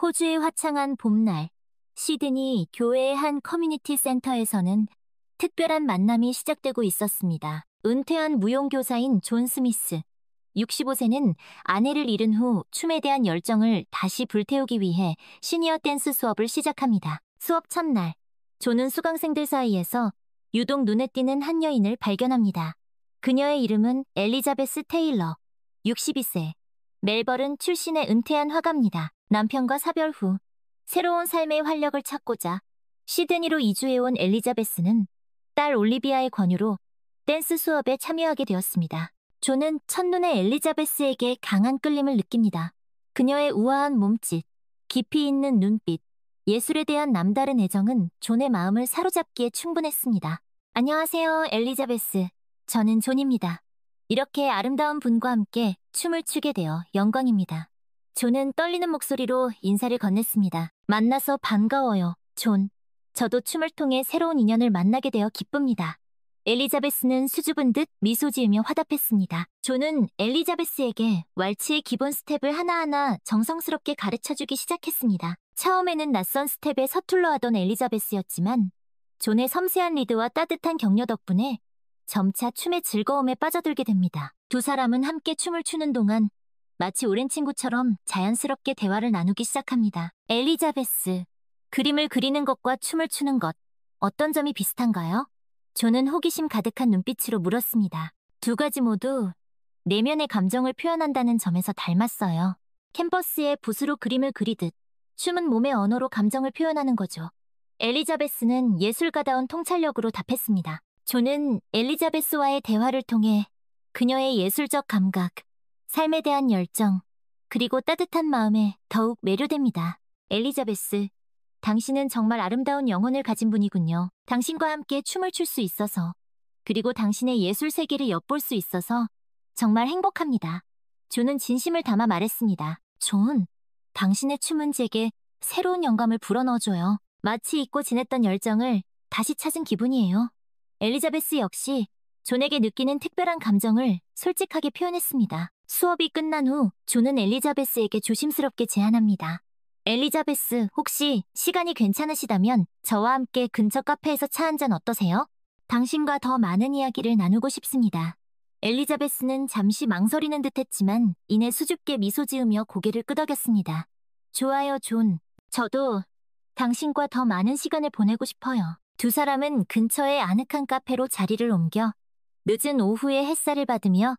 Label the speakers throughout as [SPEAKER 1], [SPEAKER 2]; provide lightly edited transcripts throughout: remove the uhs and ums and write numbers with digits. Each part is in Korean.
[SPEAKER 1] 호주의 화창한 봄날, 시드니 교회의 한 커뮤니티 센터에서는 특별한 만남이 시작되고 있었습니다. 은퇴한 무용교사인 존 스미스, 65세는 아내를 잃은 후 춤에 대한 열정을 다시 불태우기 위해 시니어 댄스 수업을 시작합니다. 수업 첫날, 존은 수강생들 사이에서 유독 눈에 띄는 한 여인을 발견합니다. 그녀의 이름은 엘리자베스 테일러, 62세, 멜버른 출신의 은퇴한 화가입니다. 남편과 사별 후 새로운 삶의 활력을 찾고자 시드니로 이주해온 엘리자베스는 딸 올리비아의 권유로 댄스 수업에 참여하게 되었습니다. 존은 첫눈에 엘리자베스에게 강한 끌림을 느낍니다. 그녀의 우아한 몸짓, 깊이 있는 눈빛, 예술에 대한 남다른 애정은 존의 마음을 사로잡기에 충분했습니다. 안녕하세요, 엘리자베스. 저는 존입니다. 이렇게 아름다운 분과 함께 춤을 추게 되어 영광입니다. 존은 떨리는 목소리로 인사를 건넸습니다. 만나서 반가워요, 존. 저도 춤을 통해 새로운 인연을 만나게 되어 기쁩니다. 엘리자베스는 수줍은 듯 미소 지으며 화답했습니다. 존은 엘리자베스에게 왈츠의 기본 스텝을 하나하나 정성스럽게 가르쳐주기 시작했습니다. 처음에는 낯선 스텝에 서툴러 하던 엘리자베스였지만 존의 섬세한 리드와 따뜻한 격려 덕분에 점차 춤의 즐거움에 빠져들게 됩니다. 두 사람은 함께 춤을 추는 동안 마치 오랜 친구처럼 자연스럽게 대화를 나누기 시작합니다. 엘리자베스, 그림을 그리는 것과 춤을 추는 것, 어떤 점이 비슷한가요? 존은 호기심 가득한 눈빛으로 물었습니다. 두 가지 모두 내면의 감정을 표현한다는 점에서 닮았어요. 캔버스에 붓으로 그림을 그리듯 춤은 몸의 언어로 감정을 표현하는 거죠. 엘리자베스는 예술가다운 통찰력으로 답했습니다. 존은 엘리자베스와의 대화를 통해 그녀의 예술적 감각, 삶에 대한 열정, 그리고 따뜻한 마음에 더욱 매료됩니다. 엘리자베스, 당신은 정말 아름다운 영혼을 가진 분이군요. 당신과 함께 춤을 출 수 있어서, 그리고 당신의 예술 세계를 엿볼 수 있어서 정말 행복합니다. 존은 진심을 담아 말했습니다. 존, 당신의 춤은 제게 새로운 영감을 불어넣어줘요. 마치 잊고 지냈던 열정을 다시 찾은 기분이에요. 엘리자베스 역시 존에게 느끼는 특별한 감정을 솔직하게 표현했습니다. 수업이 끝난 후 존은 엘리자베스에게 조심스럽게 제안합니다. 엘리자베스, 혹시 시간이 괜찮으시다면 저와 함께 근처 카페에서 차 한잔 어떠세요? 당신과 더 많은 이야기를 나누고 싶습니다. 엘리자베스는 잠시 망설이는 듯했지만 이내 수줍게 미소 지으며 고개를 끄덕였습니다. 좋아요, 존. 저도 당신과 더 많은 시간을 보내고 싶어요. 두 사람은 근처의 아늑한 카페로 자리를 옮겨 늦은 오후의 햇살을 받으며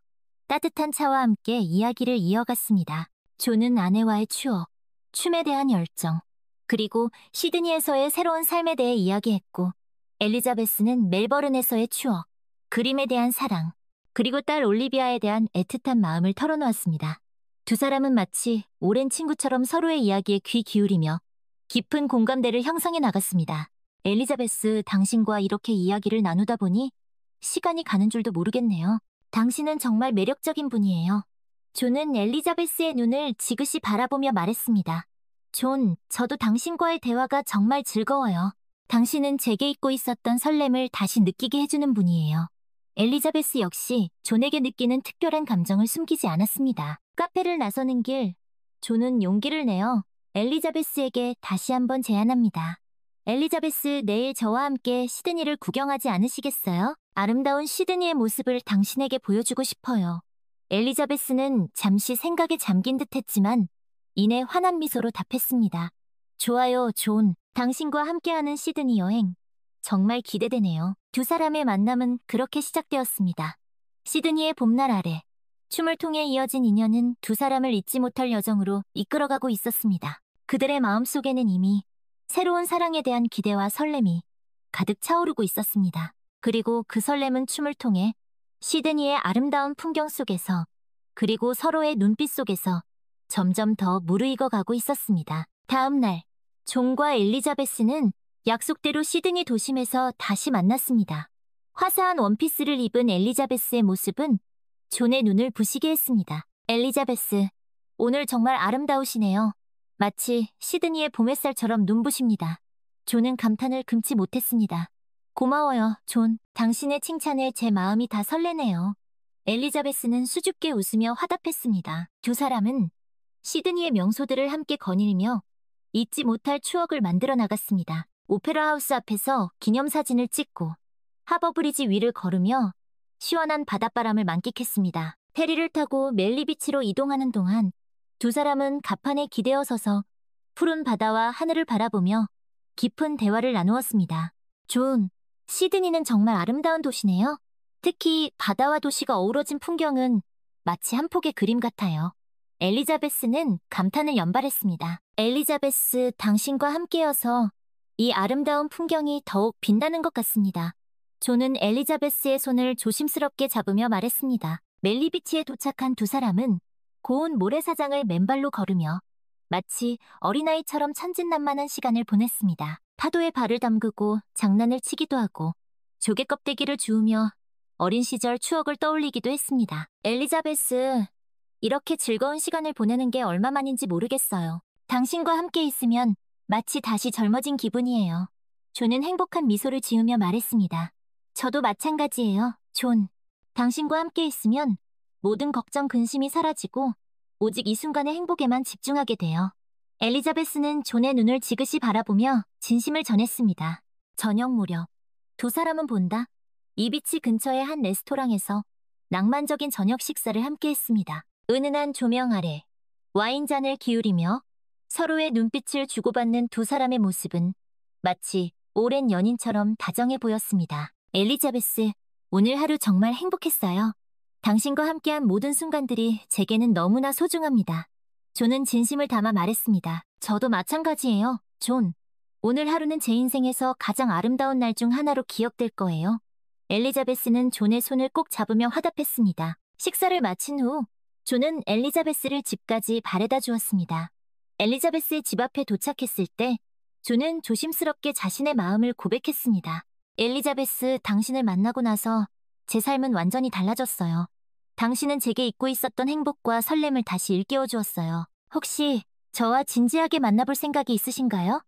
[SPEAKER 1] 따뜻한 차와 함께 이야기를 이어갔습니다. 존은 아내와의 추억, 춤에 대한 열정, 그리고 시드니에서의 새로운 삶에 대해 이야기했고, 엘리자베스는 멜버른에서의 추억, 그림에 대한 사랑, 그리고 딸 올리비아에 대한 애틋한 마음을 털어놓았습니다. 두 사람은 마치 오랜 친구처럼 서로의 이야기에 귀 기울이며 깊은 공감대를 형성해 나갔습니다. 엘리자베스, 당신과 이렇게 이야기를 나누다 보니 시간이 가는 줄도 모르겠네요. 당신은 정말 매력적인 분이에요. 존은 엘리자베스의 눈을 지그시 바라보며 말했습니다. 존, 저도 당신과의 대화가 정말 즐거워요. 당신은 제게 잊고 있었던 설렘을 다시 느끼게 해주는 분이에요. 엘리자베스 역시 존에게 느끼는 특별한 감정을 숨기지 않았습니다. 카페를 나서는 길, 존은 용기를 내어 엘리자베스에게 다시 한번 제안합니다. 엘리자베스, 내일 저와 함께 시드니를 구경하지 않으시겠어요? 아름다운 시드니의 모습을 당신에게 보여주고 싶어요. 엘리자베스는 잠시 생각에 잠긴 듯했지만 이내 환한 미소로 답했습니다. 좋아요, 존. 당신과 함께하는 시드니 여행. 정말 기대되네요. 두 사람의 만남은 그렇게 시작되었습니다. 시드니의 봄날 아래, 춤을 통해 이어진 인연은 두 사람을 잊지 못할 여정으로 이끌어가고 있었습니다. 그들의 마음속에는 이미 새로운 사랑에 대한 기대와 설렘이 가득 차오르고 있었습니다. 그리고 그 설렘은 춤을 통해 시드니의 아름다운 풍경 속에서, 그리고 서로의 눈빛 속에서 점점 더 무르익어 가고 있었습니다. 다음 날, 존과 엘리자베스는 약속대로 시드니 도심에서 다시 만났습니다. 화사한 원피스를 입은 엘리자베스의 모습은 존의 눈을 부시게 했습니다. 엘리자베스, 오늘 정말 아름다우시네요. 마치 시드니의 봄 햇살처럼 눈부십니다. 존은 감탄을 금치 못했습니다. 고마워요, 존. 당신의 칭찬에 제 마음이 다 설레네요. 엘리자베스는 수줍게 웃으며 화답했습니다. 두 사람은 시드니의 명소들을 함께 거닐며 잊지 못할 추억을 만들어 나갔습니다. 오페라 하우스 앞에서 기념사진을 찍고 하버브리지 위를 걸으며 시원한 바닷바람을 만끽했습니다. 페리를 타고 멜리비치로 이동하는 동안 두 사람은 갑판에 기대어 서서 푸른 바다와 하늘을 바라보며 깊은 대화를 나누었습니다. 존, 시드니는 정말 아름다운 도시네요. 특히 바다와 도시가 어우러진 풍경은 마치 한 폭의 그림 같아요. 엘리자베스는 감탄을 연발했습니다. 엘리자베스, 당신과 함께여서 이 아름다운 풍경이 더욱 빛나는 것 같습니다. 존은 엘리자베스의 손을 조심스럽게 잡으며 말했습니다. 멜리비치에 도착한 두 사람은 고운 모래사장을 맨발로 걸으며 마치 어린아이처럼 천진난만한 시간을 보냈습니다. 파도에 발을 담그고 장난을 치기도 하고 조개 껍데기를 주우며 어린 시절 추억을 떠올리기도 했습니다. 엘리자베스, 이렇게 즐거운 시간을 보내는 게 얼마만인지 모르겠어요. 당신과 함께 있으면 마치 다시 젊어진 기분이에요. 존은 행복한 미소를 지으며 말했습니다. 저도 마찬가지예요, 존. 당신과 함께 있으면 모든 걱정 근심이 사라지고 오직 이 순간의 행복에만 집중하게 돼요. 엘리자베스는 존의 눈을 지그시 바라보며 진심을 전했습니다. 저녁 무렵 두 사람은 본다 이비치 근처의 한 레스토랑에서 낭만적인 저녁 식사를 함께 했습니다. 은은한 조명 아래 와인잔을 기울이며 서로의 눈빛을 주고받는 두 사람의 모습은 마치 오랜 연인처럼 다정해 보였습니다. 엘리자베스, 오늘 하루 정말 행복했어요. 당신과 함께한 모든 순간들이 제게는 너무나 소중합니다. 존은 진심을 담아 말했습니다. 저도 마찬가지예요, 존. 오늘 하루는 제 인생에서 가장 아름다운 날 중 하나로 기억될 거예요. 엘리자베스는 존의 손을 꼭 잡으며 화답했습니다. 식사를 마친 후 존은 엘리자베스를 집까지 바래다 주었습니다. 엘리자베스의 집 앞에 도착했을 때 존은 조심스럽게 자신의 마음을 고백했습니다. 엘리자베스, 당신을 만나고 나서 제 삶은 완전히 달라졌어요. 당신은 제게 잊고 있었던 행복과 설렘을 다시 일깨워 주었어요. 혹시 저와 진지하게 만나볼 생각이 있으신가요?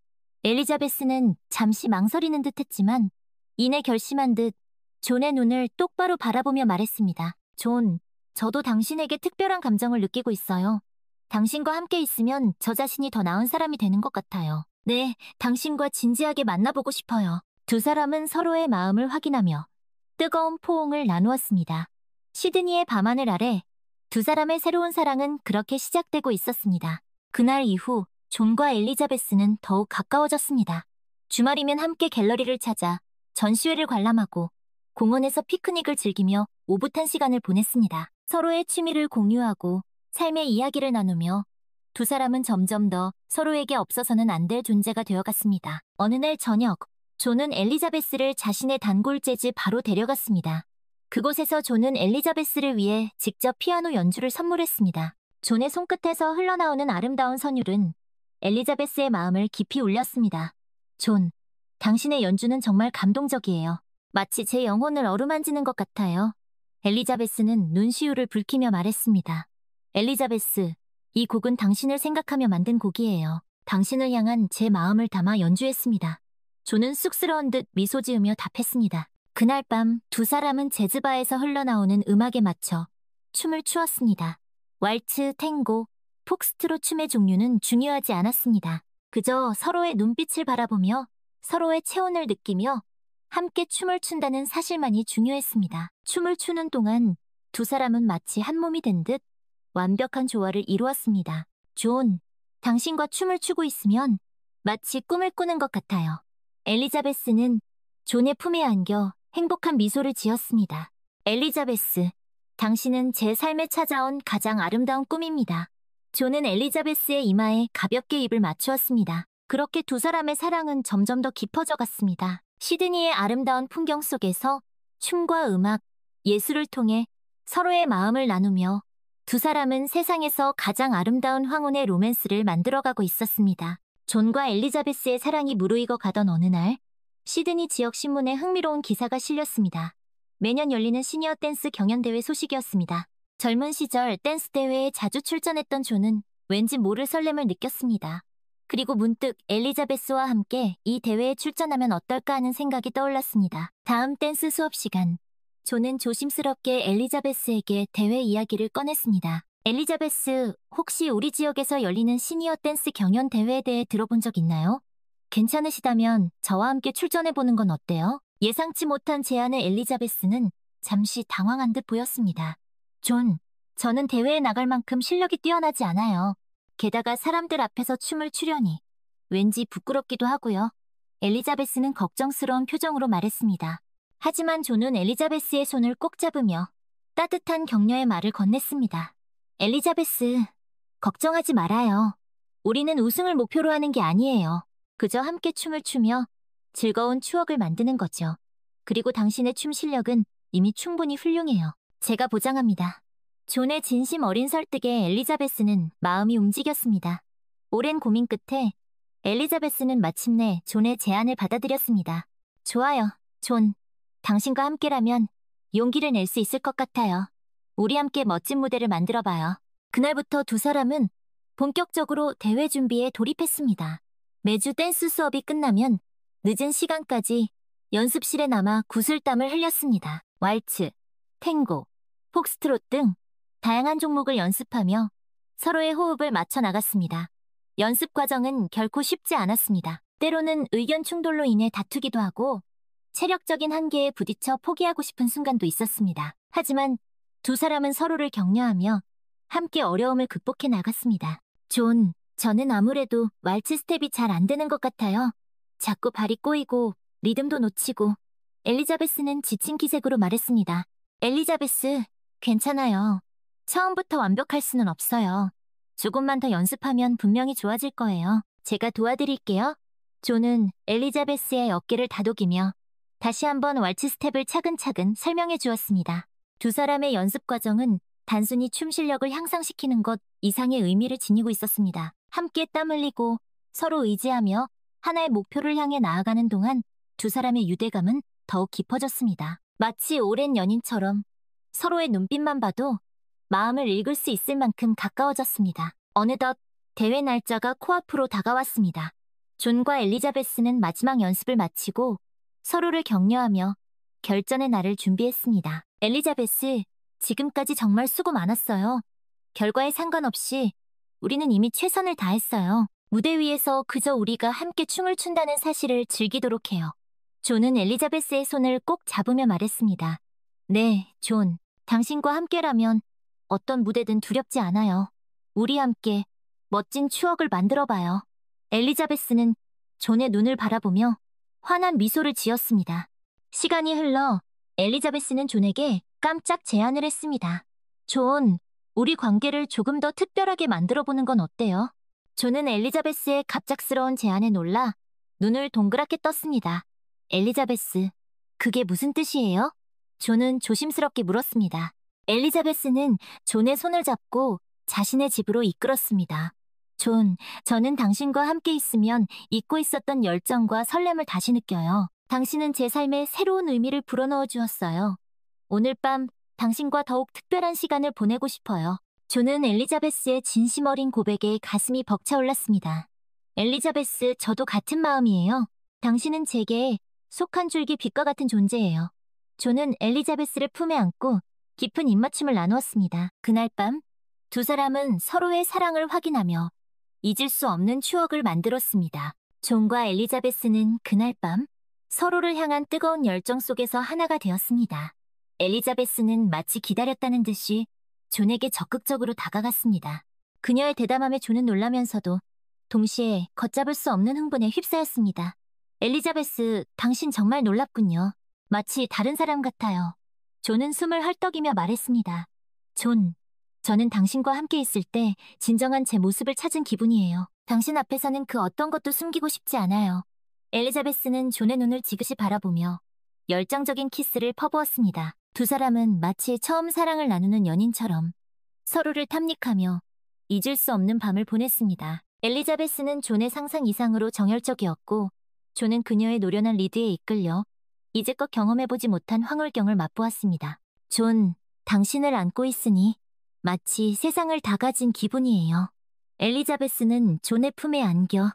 [SPEAKER 1] 엘리자베스는 잠시 망설이는 듯 했지만 이내 결심한 듯 존의 눈을 똑바로 바라보며 말했습니다. 존, 저도 당신에게 특별한 감정을 느끼고 있어요. 당신과 함께 있으면 저 자신이 더 나은 사람이 되는 것 같아요. 네, 당신과 진지하게 만나보고 싶어요. 두 사람은 서로의 마음을 확인하며 뜨거운 포옹을 나누었습니다. 시드니의 밤하늘 아래 두 사람의 새로운 사랑은 그렇게 시작되고 있었습니다. 그날 이후 존과 엘리자베스는 더욱 가까워졌습니다. 주말이면 함께 갤러리를 찾아 전시회를 관람하고 공원에서 피크닉을 즐기며 오붓한 시간을 보냈습니다. 서로의 취미를 공유하고 삶의 이야기를 나누며 두 사람은 점점 더 서로에게 없어서는 안 될 존재가 되어갔습니다. 어느 날 저녁, 존은 엘리자베스를 자신의 단골 재즈 바로 데려갔습니다. 그곳에서 존은 엘리자베스를 위해 직접 피아노 연주를 선물했습니다. 존의 손끝에서 흘러나오는 아름다운 선율은 엘리자베스의 마음을 깊이 울렸습니다. 존, 당신의 연주는 정말 감동적이에요. 마치 제 영혼을 어루만지는 것 같아요. 엘리자베스는 눈시울을 붉히며 말했습니다. 엘리자베스, 이 곡은 당신을 생각하며 만든 곡이에요. 당신을 향한 제 마음을 담아 연주했습니다. 존은 쑥스러운 듯 미소 지으며 답했습니다. 그날 밤 두 사람은 재즈바에서 흘러나오는 음악에 맞춰 춤을 추었습니다. 왈츠, 탱고, 폭스트롯 춤의 종류는 중요하지 않았습니다. 그저 서로의 눈빛을 바라보며 서로의 체온을 느끼며 함께 춤을 춘다는 사실만이 중요했습니다. 춤을 추는 동안 두 사람은 마치 한 몸이 된 듯 완벽한 조화를 이루었습니다. 존, 당신과 춤을 추고 있으면 마치 꿈을 꾸는 것 같아요. 엘리자베스는 존의 품에 안겨 행복한 미소를 지었습니다. 엘리자베스, 당신은 제 삶에 찾아온 가장 아름다운 꿈입니다. 존은 엘리자베스의 이마에 가볍게 입을 맞추었습니다. 그렇게 두 사람의 사랑은 점점 더 깊어져 갔습니다. 시드니의 아름다운 풍경 속에서 춤과 음악, 예술을 통해 서로의 마음을 나누며 두 사람은 세상에서 가장 아름다운 황혼의 로맨스를 만들어가고 있었습니다. 존과 엘리자베스의 사랑이 무르익어 가던 어느 날, 시드니 지역 신문에 흥미로운 기사가 실렸습니다. 매년 열리는 시니어 댄스 경연대회 소식이었습니다. 젊은 시절 댄스 대회에 자주 출전했던 존은 왠지 모를 설렘을 느꼈습니다. 그리고 문득 엘리자베스와 함께 이 대회에 출전하면 어떨까 하는 생각이 떠올랐습니다. 다음 댄스 수업 시간, 존은 조심스럽게 엘리자베스에게 대회 이야기를 꺼냈습니다. 엘리자베스, 혹시 우리 지역에서 열리는 시니어 댄스 경연 대회에 대해 들어본 적 있나요? 괜찮으시다면 저와 함께 출전해보는 건 어때요? 예상치 못한 제안에 엘리자베스는 잠시 당황한 듯 보였습니다. 존, 저는 대회에 나갈 만큼 실력이 뛰어나지 않아요. 게다가 사람들 앞에서 춤을 추려니 왠지 부끄럽기도 하고요. 엘리자베스는 걱정스러운 표정으로 말했습니다. 하지만 존은 엘리자베스의 손을 꼭 잡으며 따뜻한 격려의 말을 건넸습니다. 엘리자베스, 걱정하지 말아요. 우리는 우승을 목표로 하는 게 아니에요. 그저 함께 춤을 추며 즐거운 추억을 만드는 거죠. 그리고 당신의 춤 실력은 이미 충분히 훌륭해요. 제가 보장합니다. 존의 진심 어린 설득에 엘리자베스는 마음이 움직였습니다. 오랜 고민 끝에 엘리자베스는 마침내 존의 제안을 받아들였습니다. 좋아요, 존. 당신과 함께라면 용기를 낼 수 있을 것 같아요. 우리 함께 멋진 무대를 만들어봐요. 그날부터 두 사람은 본격적으로 대회 준비에 돌입했습니다. 매주 댄스 수업이 끝나면 늦은 시간까지 연습실에 남아 구슬땀을 흘렸습니다. 왈츠, 탱고, 폭스트롯 등 다양한 종목을 연습하며 서로의 호흡을 맞춰 나갔습니다. 연습 과정은 결코 쉽지 않았습니다. 때로는 의견 충돌로 인해 다투기도 하고 체력적인 한계에 부딪혀 포기하고 싶은 순간도 있었습니다. 하지만 두 사람은 서로를 격려하며 함께 어려움을 극복해 나갔습니다. 존, 저는 아무래도 왈츠 스텝이 잘 안 되는 것 같아요. 자꾸 발이 꼬이고 리듬도 놓치고. 엘리자베스는 지친 기색으로 말했습니다. 엘리자베스, 괜찮아요. 처음부터 완벽할 수는 없어요. 조금만 더 연습하면 분명히 좋아질 거예요. 제가 도와드릴게요. 존은 엘리자베스의 어깨를 다독이며 다시 한번 왈츠 스텝을 차근차근 설명해 주었습니다. 두 사람의 연습 과정은 단순히 춤 실력을 향상시키는 것 이상의 의미를 지니고 있었습니다. 함께 땀 흘리고 서로 의지하며 하나의 목표를 향해 나아가는 동안 두 사람의 유대감은 더욱 깊어졌습니다. 마치 오랜 연인처럼 서로의 눈빛만 봐도 마음을 읽을 수 있을 만큼 가까워졌습니다. 어느덧 대회 날짜가 코앞으로 다가왔습니다. 존과 엘리자베스는 마지막 연습을 마치고 서로를 격려하며 결전의 날을 준비했습니다. 엘리자베스, 지금까지 정말 수고 많았어요. 결과에 상관없이 우리는 이미 최선을 다했어요. 무대 위에서 그저 우리가 함께 춤을 춘다는 사실을 즐기도록 해요. 존은 엘리자베스의 손을 꼭 잡으며 말했습니다. 네, 존. 당신과 함께라면 어떤 무대든 두렵지 않아요. 우리 함께 멋진 추억을 만들어봐요. 엘리자베스는 존의 눈을 바라보며 환한 미소를 지었습니다. 시간이 흘러 엘리자베스는 존에게 깜짝 제안을 했습니다. 존, 우리 관계를 조금 더 특별하게 만들어보는 건 어때요? 존은 엘리자베스의 갑작스러운 제안에 놀라 눈을 동그랗게 떴습니다. 엘리자베스, 그게 무슨 뜻이에요? 존은 조심스럽게 물었습니다. 엘리자베스는 존의 손을 잡고 자신의 집으로 이끌었습니다. 존, 저는 당신과 함께 있으면 잊고 있었던 열정과 설렘을 다시 느껴요. 당신은 제 삶에 새로운 의미를 불어넣어 주었어요. 오늘 밤 당신과 더욱 특별한 시간을 보내고 싶어요. 존은 엘리자베스의 진심 어린 고백에 가슴이 벅차올랐습니다. 엘리자베스, 저도 같은 마음이에요. 당신은 제게 속 한 줄기 빛과 같은 존재예요. 존은 엘리자베스를 품에 안고 깊은 입맞춤을 나누었습니다. 그날 밤 두 사람은 서로의 사랑을 확인하며 잊을 수 없는 추억을 만들었습니다. 존과 엘리자베스는 그날 밤 서로를 향한 뜨거운 열정 속에서 하나가 되었습니다. 엘리자베스는 마치 기다렸다는 듯이 존에게 적극적으로 다가갔습니다. 그녀의 대담함에 존은 놀라면서도 동시에 걷잡을 수 없는 흥분에 휩싸였습니다. 엘리자베스, 당신 정말 놀랍군요. 마치 다른 사람 같아요. 존은 숨을 헐떡이며 말했습니다. 존, 저는 당신과 함께 있을 때 진정한 제 모습을 찾은 기분이에요. 당신 앞에서는 그 어떤 것도 숨기고 싶지 않아요. 엘리자베스는 존의 눈을 지그시 바라보며 열정적인 키스를 퍼부었습니다. 두 사람은 마치 처음 사랑을 나누는 연인처럼 서로를 탐닉하며 잊을 수 없는 밤을 보냈습니다. 엘리자베스는 존의 상상 이상으로 정열적이었고 존은 그녀의 노련한 리드에 이끌려 이제껏 경험해보지 못한 황홀경을 맛보았습니다. 존, 당신을 안고 있으니 마치 세상을 다 가진 기분이에요. 엘리자베스는 존의 품에 안겨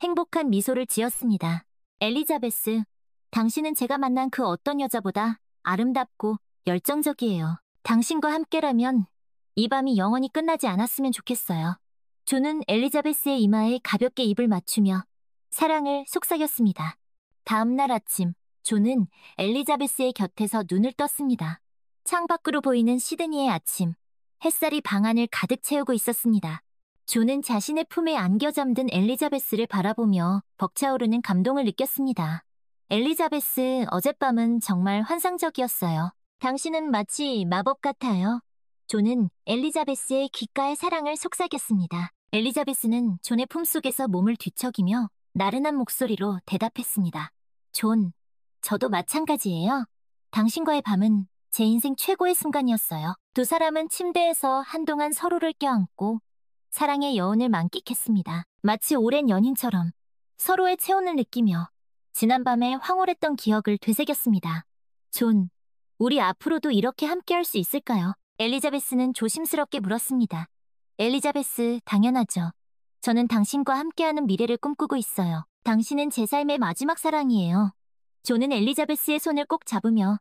[SPEAKER 1] 행복한 미소를 지었습니다. 엘리자베스, 당신은 제가 만난 그 어떤 여자보다 아름답고 열정적이에요. 당신과 함께라면 이 밤이 영원히 끝나지 않았으면 좋겠어요. 존은 엘리자베스의 이마에 가볍게 입을 맞추며 사랑을 속삭였습니다. 다음 날 아침, 존은 엘리자베스의 곁에서 눈을 떴습니다. 창밖으로 보이는 시드니의 아침, 햇살이 방 안을 가득 채우고 있었습니다. 존은 자신의 품에 안겨 잠든 엘리자베스를 바라보며 벅차오르는 감동을 느꼈습니다. 엘리자베스, 어젯밤은 정말 환상적이었어요. 당신은 마치 마법 같아요. 존은 엘리자베스의 귓가에 사랑을 속삭였습니다. 엘리자베스는 존의 품속에서 몸을 뒤척이며 나른한 목소리로 대답했습니다. 존, 저도 마찬가지예요. 당신과의 밤은 제 인생 최고의 순간이었어요. 두 사람은 침대에서 한동안 서로를 껴안고 사랑의 여운을 만끽했습니다. 마치 오랜 연인처럼 서로의 체온을 느끼며 지난밤에 황홀했던 기억을 되새겼습니다. 존, 우리 앞으로도 이렇게 함께할 수 있을까요? 엘리자베스는 조심스럽게 물었습니다. 엘리자베스, 당연하죠. 저는 당신과 함께하는 미래를 꿈꾸고 있어요. 당신은 제 삶의 마지막 사랑이에요. 존은 엘리자베스의 손을 꼭 잡으며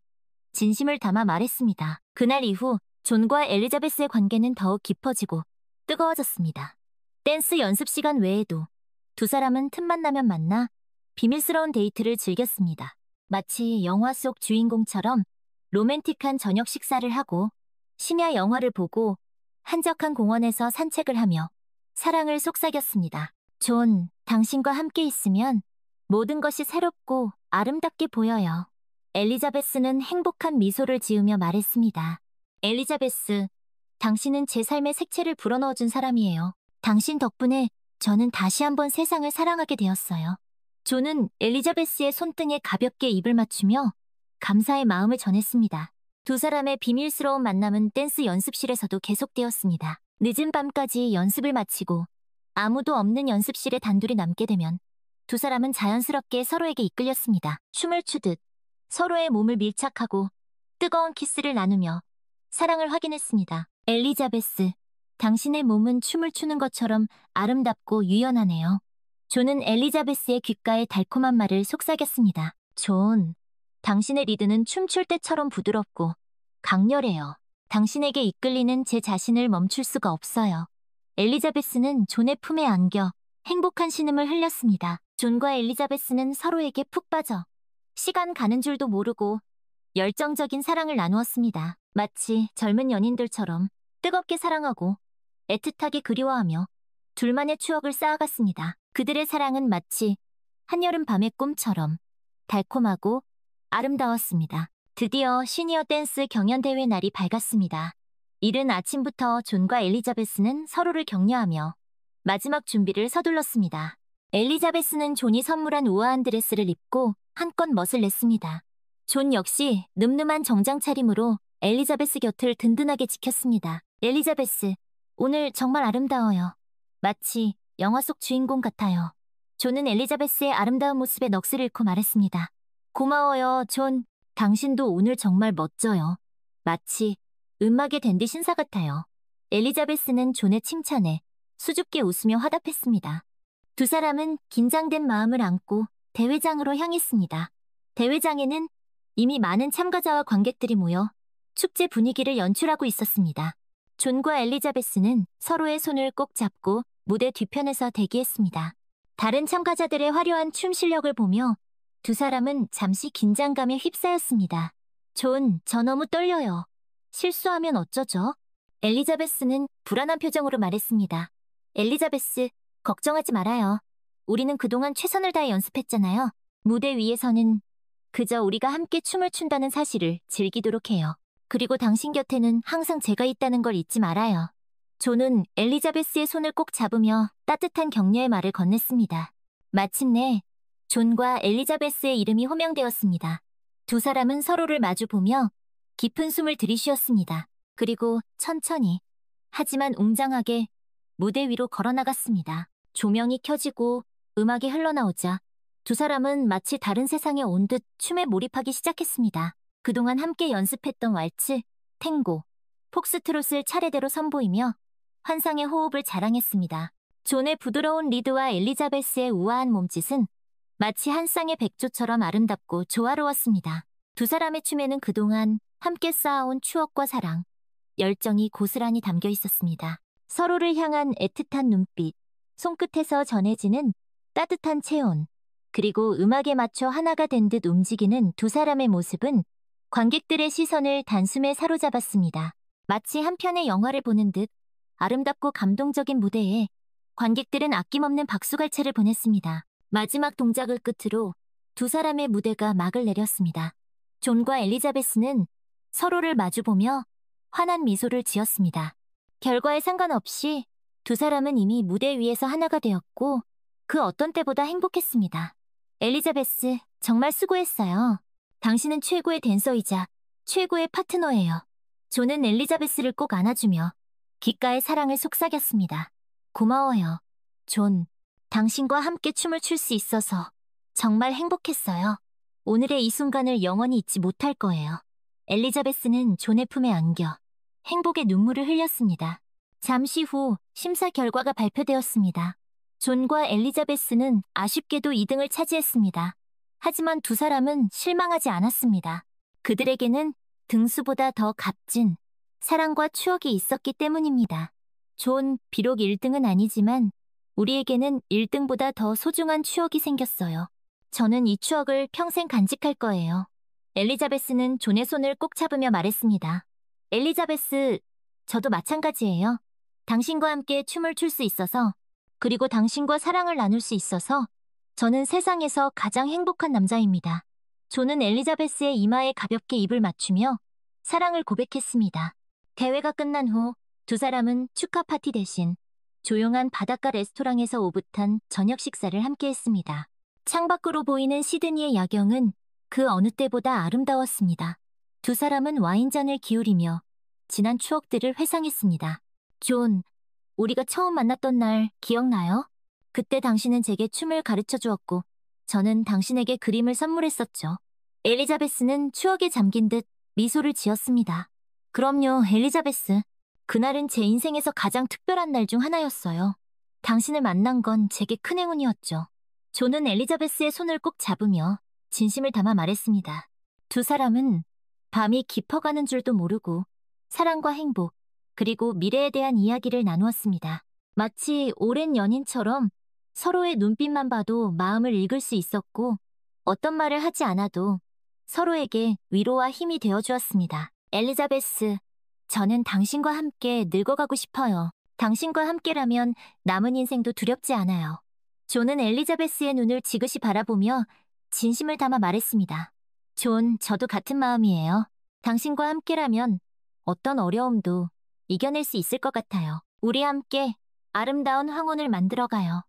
[SPEAKER 1] 진심을 담아 말했습니다. 그날 이후 존과 엘리자베스의 관계는 더욱 깊어지고 뜨거워졌습니다. 댄스 연습 시간 외에도 두 사람은 틈만 나면 만나 비밀스러운 데이트를 즐겼습니다. 마치 영화 속 주인공처럼 로맨틱한 저녁 식사를 하고 심야 영화를 보고 한적한 공원에서 산책을 하며 사랑을 속삭였습니다. 존, 당신과 함께 있으면 모든 것이 새롭고 아름답게 보여요. 엘리자베스는 행복한 미소를 지으며 말했습니다. 엘리자베스, 당신은 제 삶의 색채를 불어넣어준 사람이에요. 당신 덕분에 저는 다시 한번 세상을 사랑하게 되었어요. 존은 엘리자베스의 손등에 가볍게 입을 맞추며 감사의 마음을 전했습니다. 두 사람의 비밀스러운 만남은 댄스 연습실에서도 계속되었습니다. 늦은 밤까지 연습을 마치고 아무도 없는 연습실에 단둘이 남게 되면 두 사람은 자연스럽게 서로에게 이끌렸습니다. 춤을 추듯 서로의 몸을 밀착하고 뜨거운 키스를 나누며 사랑을 확인했습니다. 엘리자베스, 당신의 몸은 춤을 추는 것처럼 아름답고 유연하네요. 존은 엘리자베스의 귓가에 달콤한 말을 속삭였습니다. 존, 당신의 리드는 춤출 때처럼 부드럽고 강렬해요. 당신에게 이끌리는 제 자신을 멈출 수가 없어요. 엘리자베스는 존의 품에 안겨 행복한 신음을 흘렸습니다. 존과 엘리자베스는 서로에게 푹 빠져 시간 가는 줄도 모르고 열정적인 사랑을 나누었습니다. 마치 젊은 연인들처럼 뜨겁게 사랑하고 애틋하게 그리워하며 둘만의 추억을 쌓아갔습니다. 그들의 사랑은 마치 한여름 밤의 꿈처럼 달콤하고 아름다웠습니다. 드디어 시니어 댄스 경연대회 날이 밝았습니다. 이른 아침부터 존과 엘리자베스는 서로를 격려하며 마지막 준비를 서둘렀습니다. 엘리자베스는 존이 선물한 우아한 드레스를 입고 한껏 멋을 냈습니다. 존 역시 늠름한 정장 차림으로 엘리자베스 곁을 든든하게 지켰습니다. 엘리자베스, 오늘 정말 아름다워요. 마치 영화 속 주인공 같아요. 존은 엘리자베스의 아름다운 모습에 넋을 잃고 말했습니다. 고마워요, 존. 당신도 오늘 정말 멋져요. 마치 음악의 댄디 신사 같아요. 엘리자베스는 존의 칭찬에 수줍게 웃으며 화답했습니다. 두 사람은 긴장된 마음을 안고 대회장으로 향했습니다. 대회장에는 이미 많은 참가자와 관객들이 모여 축제 분위기를 연출하고 있었습니다. 존과 엘리자베스는 서로의 손을 꼭 잡고 무대 뒤편에서 대기했습니다. 다른 참가자들의 화려한 춤 실력을 보며 두 사람은 잠시 긴장감에 휩싸였습니다. 존, 저 너무 떨려요. 실수하면 어쩌죠? 엘리자베스는 불안한 표정으로 말했습니다. 엘리자베스, 걱정하지 말아요. 우리는 그동안 최선을 다해 연습했잖아요. 무대 위에서는 그저 우리가 함께 춤을 춘다는 사실을 즐기도록 해요. 그리고 당신 곁에는 항상 제가 있다는 걸 잊지 말아요. 존은 엘리자베스의 손을 꼭 잡으며 따뜻한 격려의 말을 건넸습니다. 마침내 존과 엘리자베스의 이름이 호명되었습니다. 두 사람은 서로를 마주보며 깊은 숨을 들이쉬었습니다. 그리고 천천히, 하지만 웅장하게 무대 위로 걸어나갔습니다. 조명이 켜지고 음악이 흘러나오자 두 사람은 마치 다른 세상에 온 듯 춤에 몰입하기 시작했습니다. 그동안 함께 연습했던 왈츠, 탱고, 폭스트롯을 차례대로 선보이며 환상의 호흡을 자랑했습니다. 존의 부드러운 리드와 엘리자베스의 우아한 몸짓은 마치 한 쌍의 백조처럼 아름답고 조화로웠습니다. 두 사람의 춤에는 그동안 함께 쌓아온 추억과 사랑, 열정이 고스란히 담겨 있었습니다. 서로를 향한 애틋한 눈빛, 손끝에서 전해지는 따뜻한 체온, 그리고 음악에 맞춰 하나가 된 듯 움직이는 두 사람의 모습은 관객들의 시선을 단숨에 사로잡았습니다. 마치 한 편의 영화를 보는 듯 아름답고 감동적인 무대에 관객들은 아낌없는 박수갈채를 보냈습니다. 마지막 동작을 끝으로 두 사람의 무대가 막을 내렸습니다. 존과 엘리자베스는 서로를 마주보며 환한 미소를 지었습니다. 결과에 상관없이 두 사람은 이미 무대 위에서 하나가 되었고 그 어떤 때보다 행복했습니다. 엘리자베스, 정말 수고했어요. 당신은 최고의 댄서이자 최고의 파트너예요. 존은 엘리자베스를 꼭 안아주며 귓가에 사랑을 속삭였습니다. 고마워요. 존, 당신과 함께 춤을 출 수 있어서 정말 행복했어요. 오늘의 이 순간을 영원히 잊지 못할 거예요. 엘리자베스는 존의 품에 안겨 행복의 눈물을 흘렸습니다. 잠시 후 심사 결과가 발표되었습니다. 존과 엘리자베스는 아쉽게도 2등을 차지했습니다. 하지만 두 사람은 실망하지 않았습니다. 그들에게는 등수보다 더 값진 사랑과 추억이 있었기 때문입니다. 존, 비록 1등은 아니지만 우리에게는 1등보다 더 소중한 추억이 생겼어요. 저는 이 추억을 평생 간직할 거예요. 엘리자베스는 존의 손을 꼭 잡으며 말했습니다. 엘리자베스, 저도 마찬가지예요. 당신과 함께 춤을 출 수 있어서, 그리고 당신과 사랑을 나눌 수 있어서 저는 세상에서 가장 행복한 남자입니다. 존은 엘리자베스의 이마에 가볍게 입을 맞추며 사랑을 고백했습니다. 대회가 끝난 후 두 사람은 축하 파티 대신 조용한 바닷가 레스토랑에서 오붓한 저녁 식사를 함께 했습니다. 창밖으로 보이는 시드니의 야경은 그 어느 때보다 아름다웠습니다. 두 사람은 와인잔을 기울이며 지난 추억들을 회상했습니다. 존, 우리가 처음 만났던 날 기억나요? 그때 당신은 제게 춤을 가르쳐 주었고 저는 당신에게 그림을 선물했었죠. 엘리자베스는 추억에 잠긴 듯 미소를 지었습니다. 그럼요, 엘리자베스. 그날은 제 인생에서 가장 특별한 날 중 하나였어요. 당신을 만난 건 제게 큰 행운이었죠. 존은 엘리자베스의 손을 꼭 잡으며 진심을 담아 말했습니다. 두 사람은 밤이 깊어가는 줄도 모르고 사랑과 행복, 그리고 미래에 대한 이야기를 나누었습니다. 마치 오랜 연인처럼 서로의 눈빛만 봐도 마음을 읽을 수 있었고 어떤 말을 하지 않아도 서로에게 위로와 힘이 되어주었습니다. 엘리자베스, 저는 당신과 함께 늙어가고 싶어요. 당신과 함께라면 남은 인생도 두렵지 않아요. 존은 엘리자베스의 눈을 지그시 바라보며 진심을 담아 말했습니다. 존, 저도 같은 마음이에요. 당신과 함께라면 어떤 어려움도 이겨낼 수 있을 것 같아요. 우리 함께 아름다운 황혼을 만들어가요.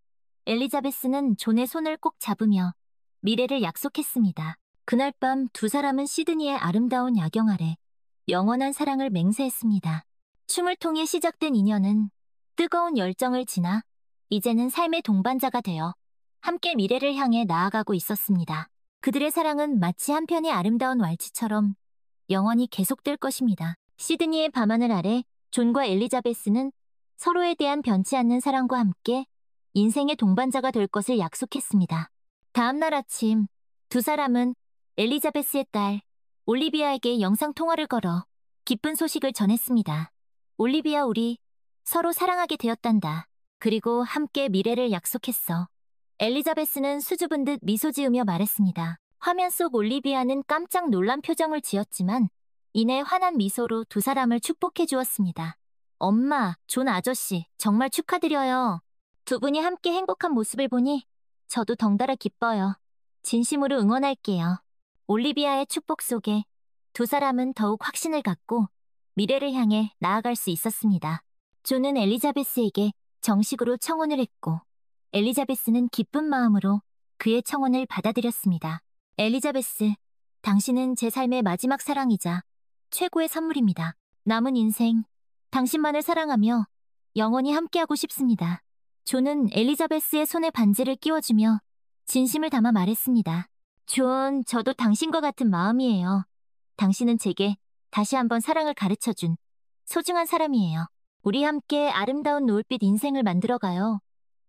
[SPEAKER 1] 엘리자베스는 존의 손을 꼭 잡으며 미래를 약속했습니다. 그날 밤 두 사람은 시드니의 아름다운 야경 아래 영원한 사랑을 맹세했습니다. 춤을 통해 시작된 인연은 뜨거운 열정을 지나 이제는 삶의 동반자가 되어 함께 미래를 향해 나아가고 있었습니다. 그들의 사랑은 마치 한 편의 아름다운 왈츠처럼 영원히 계속될 것입니다. 시드니의 밤하늘 아래 존과 엘리자베스는 서로에 대한 변치 않는 사랑과 함께 인생의 동반자가 될 것을 약속했습니다. 다음 날 아침, 두 사람은 엘리자베스의 딸 올리비아에게 영상통화를 걸어 기쁜 소식을 전했습니다. 올리비아, 우리 서로 사랑하게 되었단다. 그리고 함께 미래를 약속했어. 엘리자베스는 수줍은 듯 미소 지으며 말했습니다. 화면 속 올리비아는 깜짝 놀란 표정을 지었지만 이내 환한 미소로 두 사람을 축복해 주었습니다. 엄마, 존 아저씨, 정말 축하드려요. 두 분이 함께 행복한 모습을 보니 저도 덩달아 기뻐요. 진심으로 응원할게요. 올리비아의 축복 속에 두 사람은 더욱 확신을 갖고 미래를 향해 나아갈 수 있었습니다. 존은 엘리자베스에게 정식으로 청혼을 했고 엘리자베스는 기쁜 마음으로 그의 청혼을 받아들였습니다. 엘리자베스, 당신은 제 삶의 마지막 사랑이자 최고의 선물입니다. 남은 인생, 당신만을 사랑하며 영원히 함께하고 싶습니다. 존은 엘리자베스의 손에 반지를 끼워주며 진심을 담아 말했습니다. 존, 저도 당신과 같은 마음이에요. 당신은 제게 다시 한번 사랑을 가르쳐준 소중한 사람이에요. 우리 함께 아름다운 노을빛 인생을 만들어가요.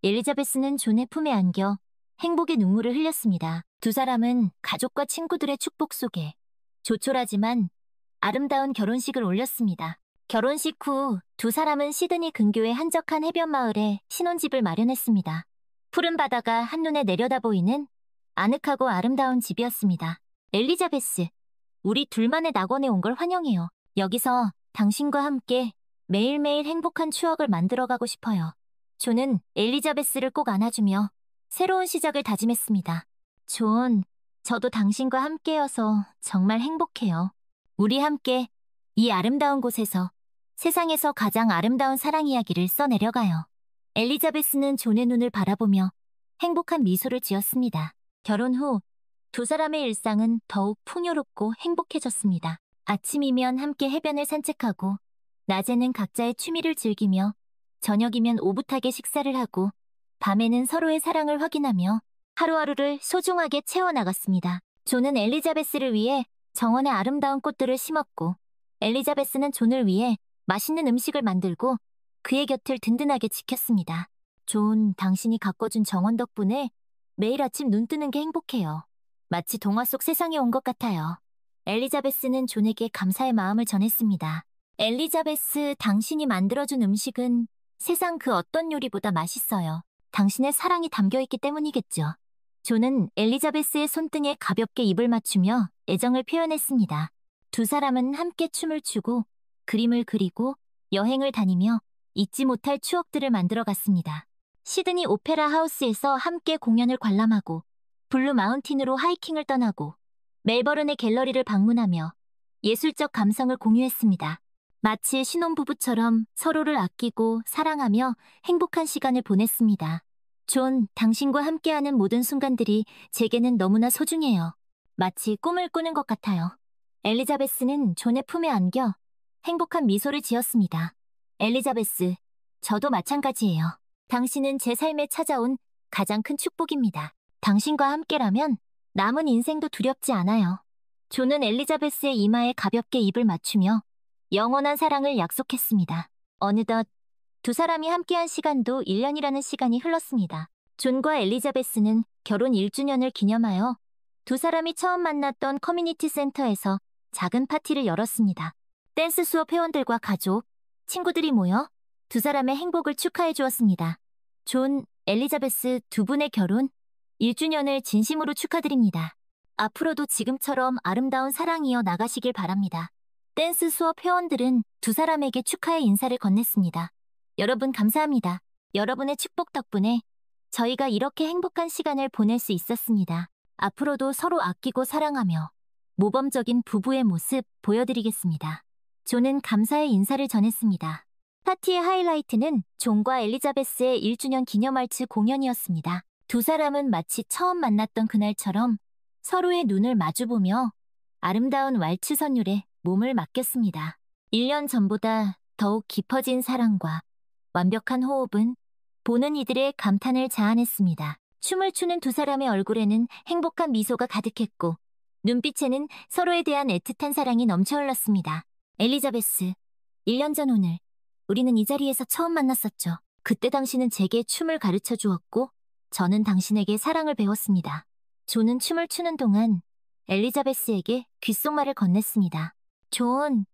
[SPEAKER 1] 엘리자베스는 존의 품에 안겨 행복의 눈물을 흘렸습니다. 두 사람은 가족과 친구들의 축복 속에 조촐하지만 아름다운 결혼식을 올렸습니다. 결혼식 후 두 사람은 시드니 근교의 한적한 해변 마을에 신혼집을 마련했습니다. 푸른 바다가 한눈에 내려다 보이는 아늑하고 아름다운 집이었습니다. 엘리자베스, 우리 둘만의 낙원에 온 걸 환영해요. 여기서 당신과 함께 매일매일 행복한 추억을 만들어가고 싶어요. 존은 엘리자베스를 꼭 안아주며 새로운 시작을 다짐했습니다. 존, 저도 당신과 함께여서 정말 행복해요. 우리 함께 이 아름다운 곳에서 세상에서 가장 아름다운 사랑 이야기를 써내려가요. 엘리자베스는 존의 눈을 바라보며 행복한 미소를 지었습니다. 결혼 후 두 사람의 일상은 더욱 풍요롭고 행복해졌습니다. 아침이면 함께 해변을 산책하고, 낮에는 각자의 취미를 즐기며, 저녁이면 오붓하게 식사를 하고, 밤에는 서로의 사랑을 확인하며 하루하루를 소중하게 채워나갔습니다. 존은 엘리자베스를 위해 정원에 아름다운 꽃들을 심었고, 엘리자베스는 존을 위해 맛있는 음식을 만들고 그의 곁을 든든하게 지켰습니다. 존, 당신이 가꿔준 정원 덕분에 매일 아침 눈 뜨는 게 행복해요. 마치 동화 속 세상에 온 것 같아요. 엘리자베스는 존에게 감사의 마음을 전했습니다. 엘리자베스, 당신이 만들어준 음식은 세상 그 어떤 요리보다 맛있어요. 당신의 사랑이 담겨있기 때문이겠죠. 존은 엘리자베스의 손등에 가볍게 입을 맞추며 애정을 표현했습니다. 두 사람은 함께 춤을 추고 그림을 그리고 여행을 다니며 잊지 못할 추억들을 만들어갔습니다. 시드니 오페라 하우스에서 함께 공연을 관람하고 블루 마운틴으로 하이킹을 떠나고 멜버른의 갤러리를 방문하며 예술적 감성을 공유했습니다. 마치 신혼부부처럼 서로를 아끼고 사랑하며 행복한 시간을 보냈습니다. 존, 당신과 함께하는 모든 순간들이 제게는 너무나 소중해요. 마치 꿈을 꾸는 것 같아요. 엘리자베스는 존의 품에 안겨 행복한 미소를 지었습니다. 엘리자베스, 저도 마찬가지예요. 당신은 제 삶에 찾아온 가장 큰 축복입니다. 당신과 함께라면 남은 인생도 두렵지 않아요. 존은 엘리자베스의 이마에 가볍게 입을 맞추며 영원한 사랑을 약속했습니다. 어느덧 두 사람이 함께한 시간도 1년이라는 시간이 흘렀습니다. 존과 엘리자베스는 결혼 1주년을 기념하여 두 사람이 처음 만났던 커뮤니티 센터에서 작은 파티를 열었습니다. 댄스 수업 회원들과 가족, 친구들이 모여 두 사람의 행복을 축하해 주었습니다. 존, 엘리자베스 두 분의 결혼 1주년을 진심으로 축하드립니다. 앞으로도 지금처럼 아름다운 사랑 이어 나가시길 바랍니다. 댄스 수업 회원들은 두 사람에게 축하의 인사를 건넸습니다. 여러분 감사합니다. 여러분의 축복 덕분에 저희가 이렇게 행복한 시간을 보낼 수 있었습니다. 앞으로도 서로 아끼고 사랑하며 모범적인 부부의 모습 보여드리겠습니다. 존은 감사의 인사를 전했습니다. 파티의 하이라이트는 존과 엘리자베스의 1주년 기념 왈츠 공연이었습니다. 두 사람은 마치 처음 만났던 그날처럼 서로의 눈을 마주보며 아름다운 왈츠 선율에 몸을 맡겼습니다. 1년 전보다 더욱 깊어진 사랑과 완벽한 호흡은 보는 이들의 감탄을 자아냈습니다. 춤을 추는 두 사람의 얼굴에는 행복한 미소가 가득했고 눈빛에는 서로에 대한 애틋한 사랑이 넘쳐 흘렀습니다. 엘리자베스, 1년 전 오늘 우리는 이 자리에서 처음 만났었죠. 그때 당신은 제게 춤을 가르쳐 주었고 저는 당신에게 사랑을 배웠습니다. 존은 춤을 추는 동안 엘리자베스에게 귓속말을 건넸습니다. 존,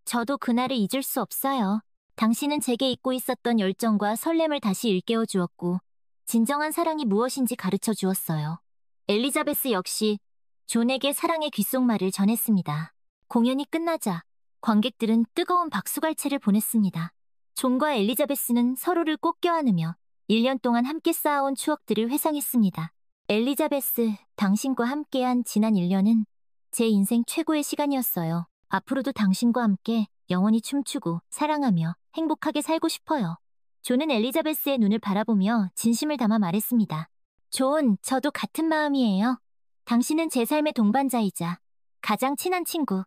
[SPEAKER 1] 저도 그날을 잊을 수 없어요. 당신은 제게 잊고 있었던 열정과 설렘을 다시 일깨워 주었고 진정한 사랑이 무엇인지 가르쳐 주었어요. 엘리자베스 역시 존에게 사랑의 귓속말을 전했습니다. 공연이 끝나자 관객들은 뜨거운 박수갈채를 보냈습니다. 존과 엘리자베스는 서로를 꼭 껴안으며 1년 동안 함께 쌓아온 추억들을 회상했습니다. 엘리자베스, 당신과 함께한 지난 1년은 제 인생 최고의 시간이었어요. 앞으로도 당신과 함께 영원히 춤추고 사랑하며 행복하게 살고 싶어요. 존은 엘리자베스의 눈을 바라보며 진심을 담아 말했습니다. 존, 저도 같은 마음이에요. 당신은 제 삶의 동반자이자 가장 친한 친구,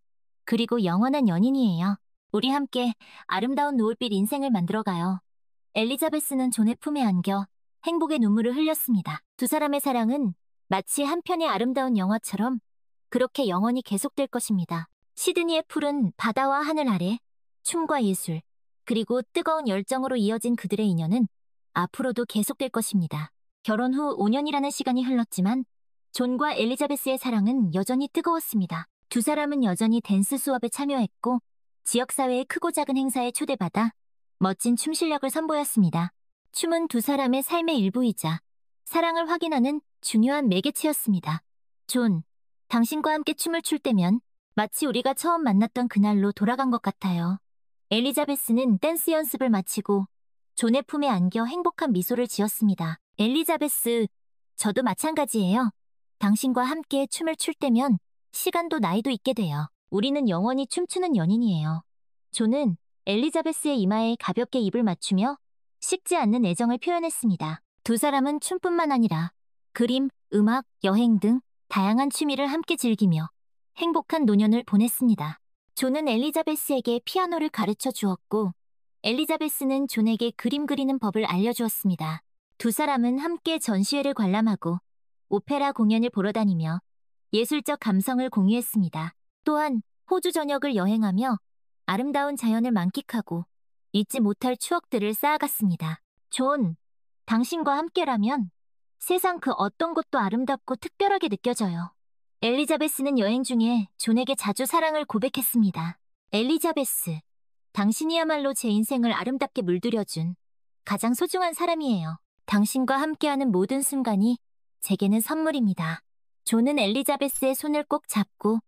[SPEAKER 1] 그리고 영원한 연인이에요. 우리 함께 아름다운 노을빛 인생을 만들어가요. 엘리자베스는 존의 품에 안겨 행복의 눈물을 흘렸습니다. 두 사람의 사랑은 마치 한 편의 아름다운 영화처럼 그렇게 영원히 계속될 것입니다. 시드니의 푸른 바다와 하늘 아래 춤과 예술, 그리고 뜨거운 열정으로 이어진 그들의 인연은 앞으로도 계속될 것입니다. 결혼 후 5년이라는 시간이 흘렀지만 존과 엘리자베스의 사랑은 여전히 뜨거웠습니다. 두 사람은 여전히 댄스 수업에 참여했고 지역사회의 크고 작은 행사에 초대받아 멋진 춤 실력을 선보였습니다. 춤은 두 사람의 삶의 일부이자 사랑을 확인하는 중요한 매개체였습니다. 존, 당신과 함께 춤을 출 때면 마치 우리가 처음 만났던 그날로 돌아간 것 같아요. 엘리자베스는 댄스 연습을 마치고 존의 품에 안겨 행복한 미소를 지었습니다. 엘리자베스, 저도 마찬가지예요. 당신과 함께 춤을 출 때면 시간도 나이도 있게 돼요. 우리는 영원히 춤추는 연인이에요. 존은 엘리자베스의 이마에 가볍게 입을 맞추며 식지 않는 애정을 표현했습니다. 두 사람은 춤뿐만 아니라 그림, 음악, 여행 등 다양한 취미를 함께 즐기며 행복한 노년을 보냈습니다. 존은 엘리자베스에게 피아노를 가르쳐 주었고 엘리자베스는 존에게 그림 그리는 법을 알려주었습니다. 두 사람은 함께 전시회를 관람하고 오페라 공연을 보러 다니며 예술적 감성을 공유했습니다. 또한 호주 전역을 여행하며 아름다운 자연을 만끽하고 잊지 못할 추억들을 쌓아갔습니다. 존, 당신과 함께라면 세상 그 어떤 곳도 아름답고 특별하게 느껴져요. 엘리자베스는 여행 중에 존에게 자주 사랑을 고백했습니다. 엘리자베스, 당신이야말로 제 인생을 아름답게 물들여준 가장 소중한 사람이에요. 당신과 함께하는 모든 순간이 제게는 선물입니다. 존은 엘리자베스의 손을 꼭 잡고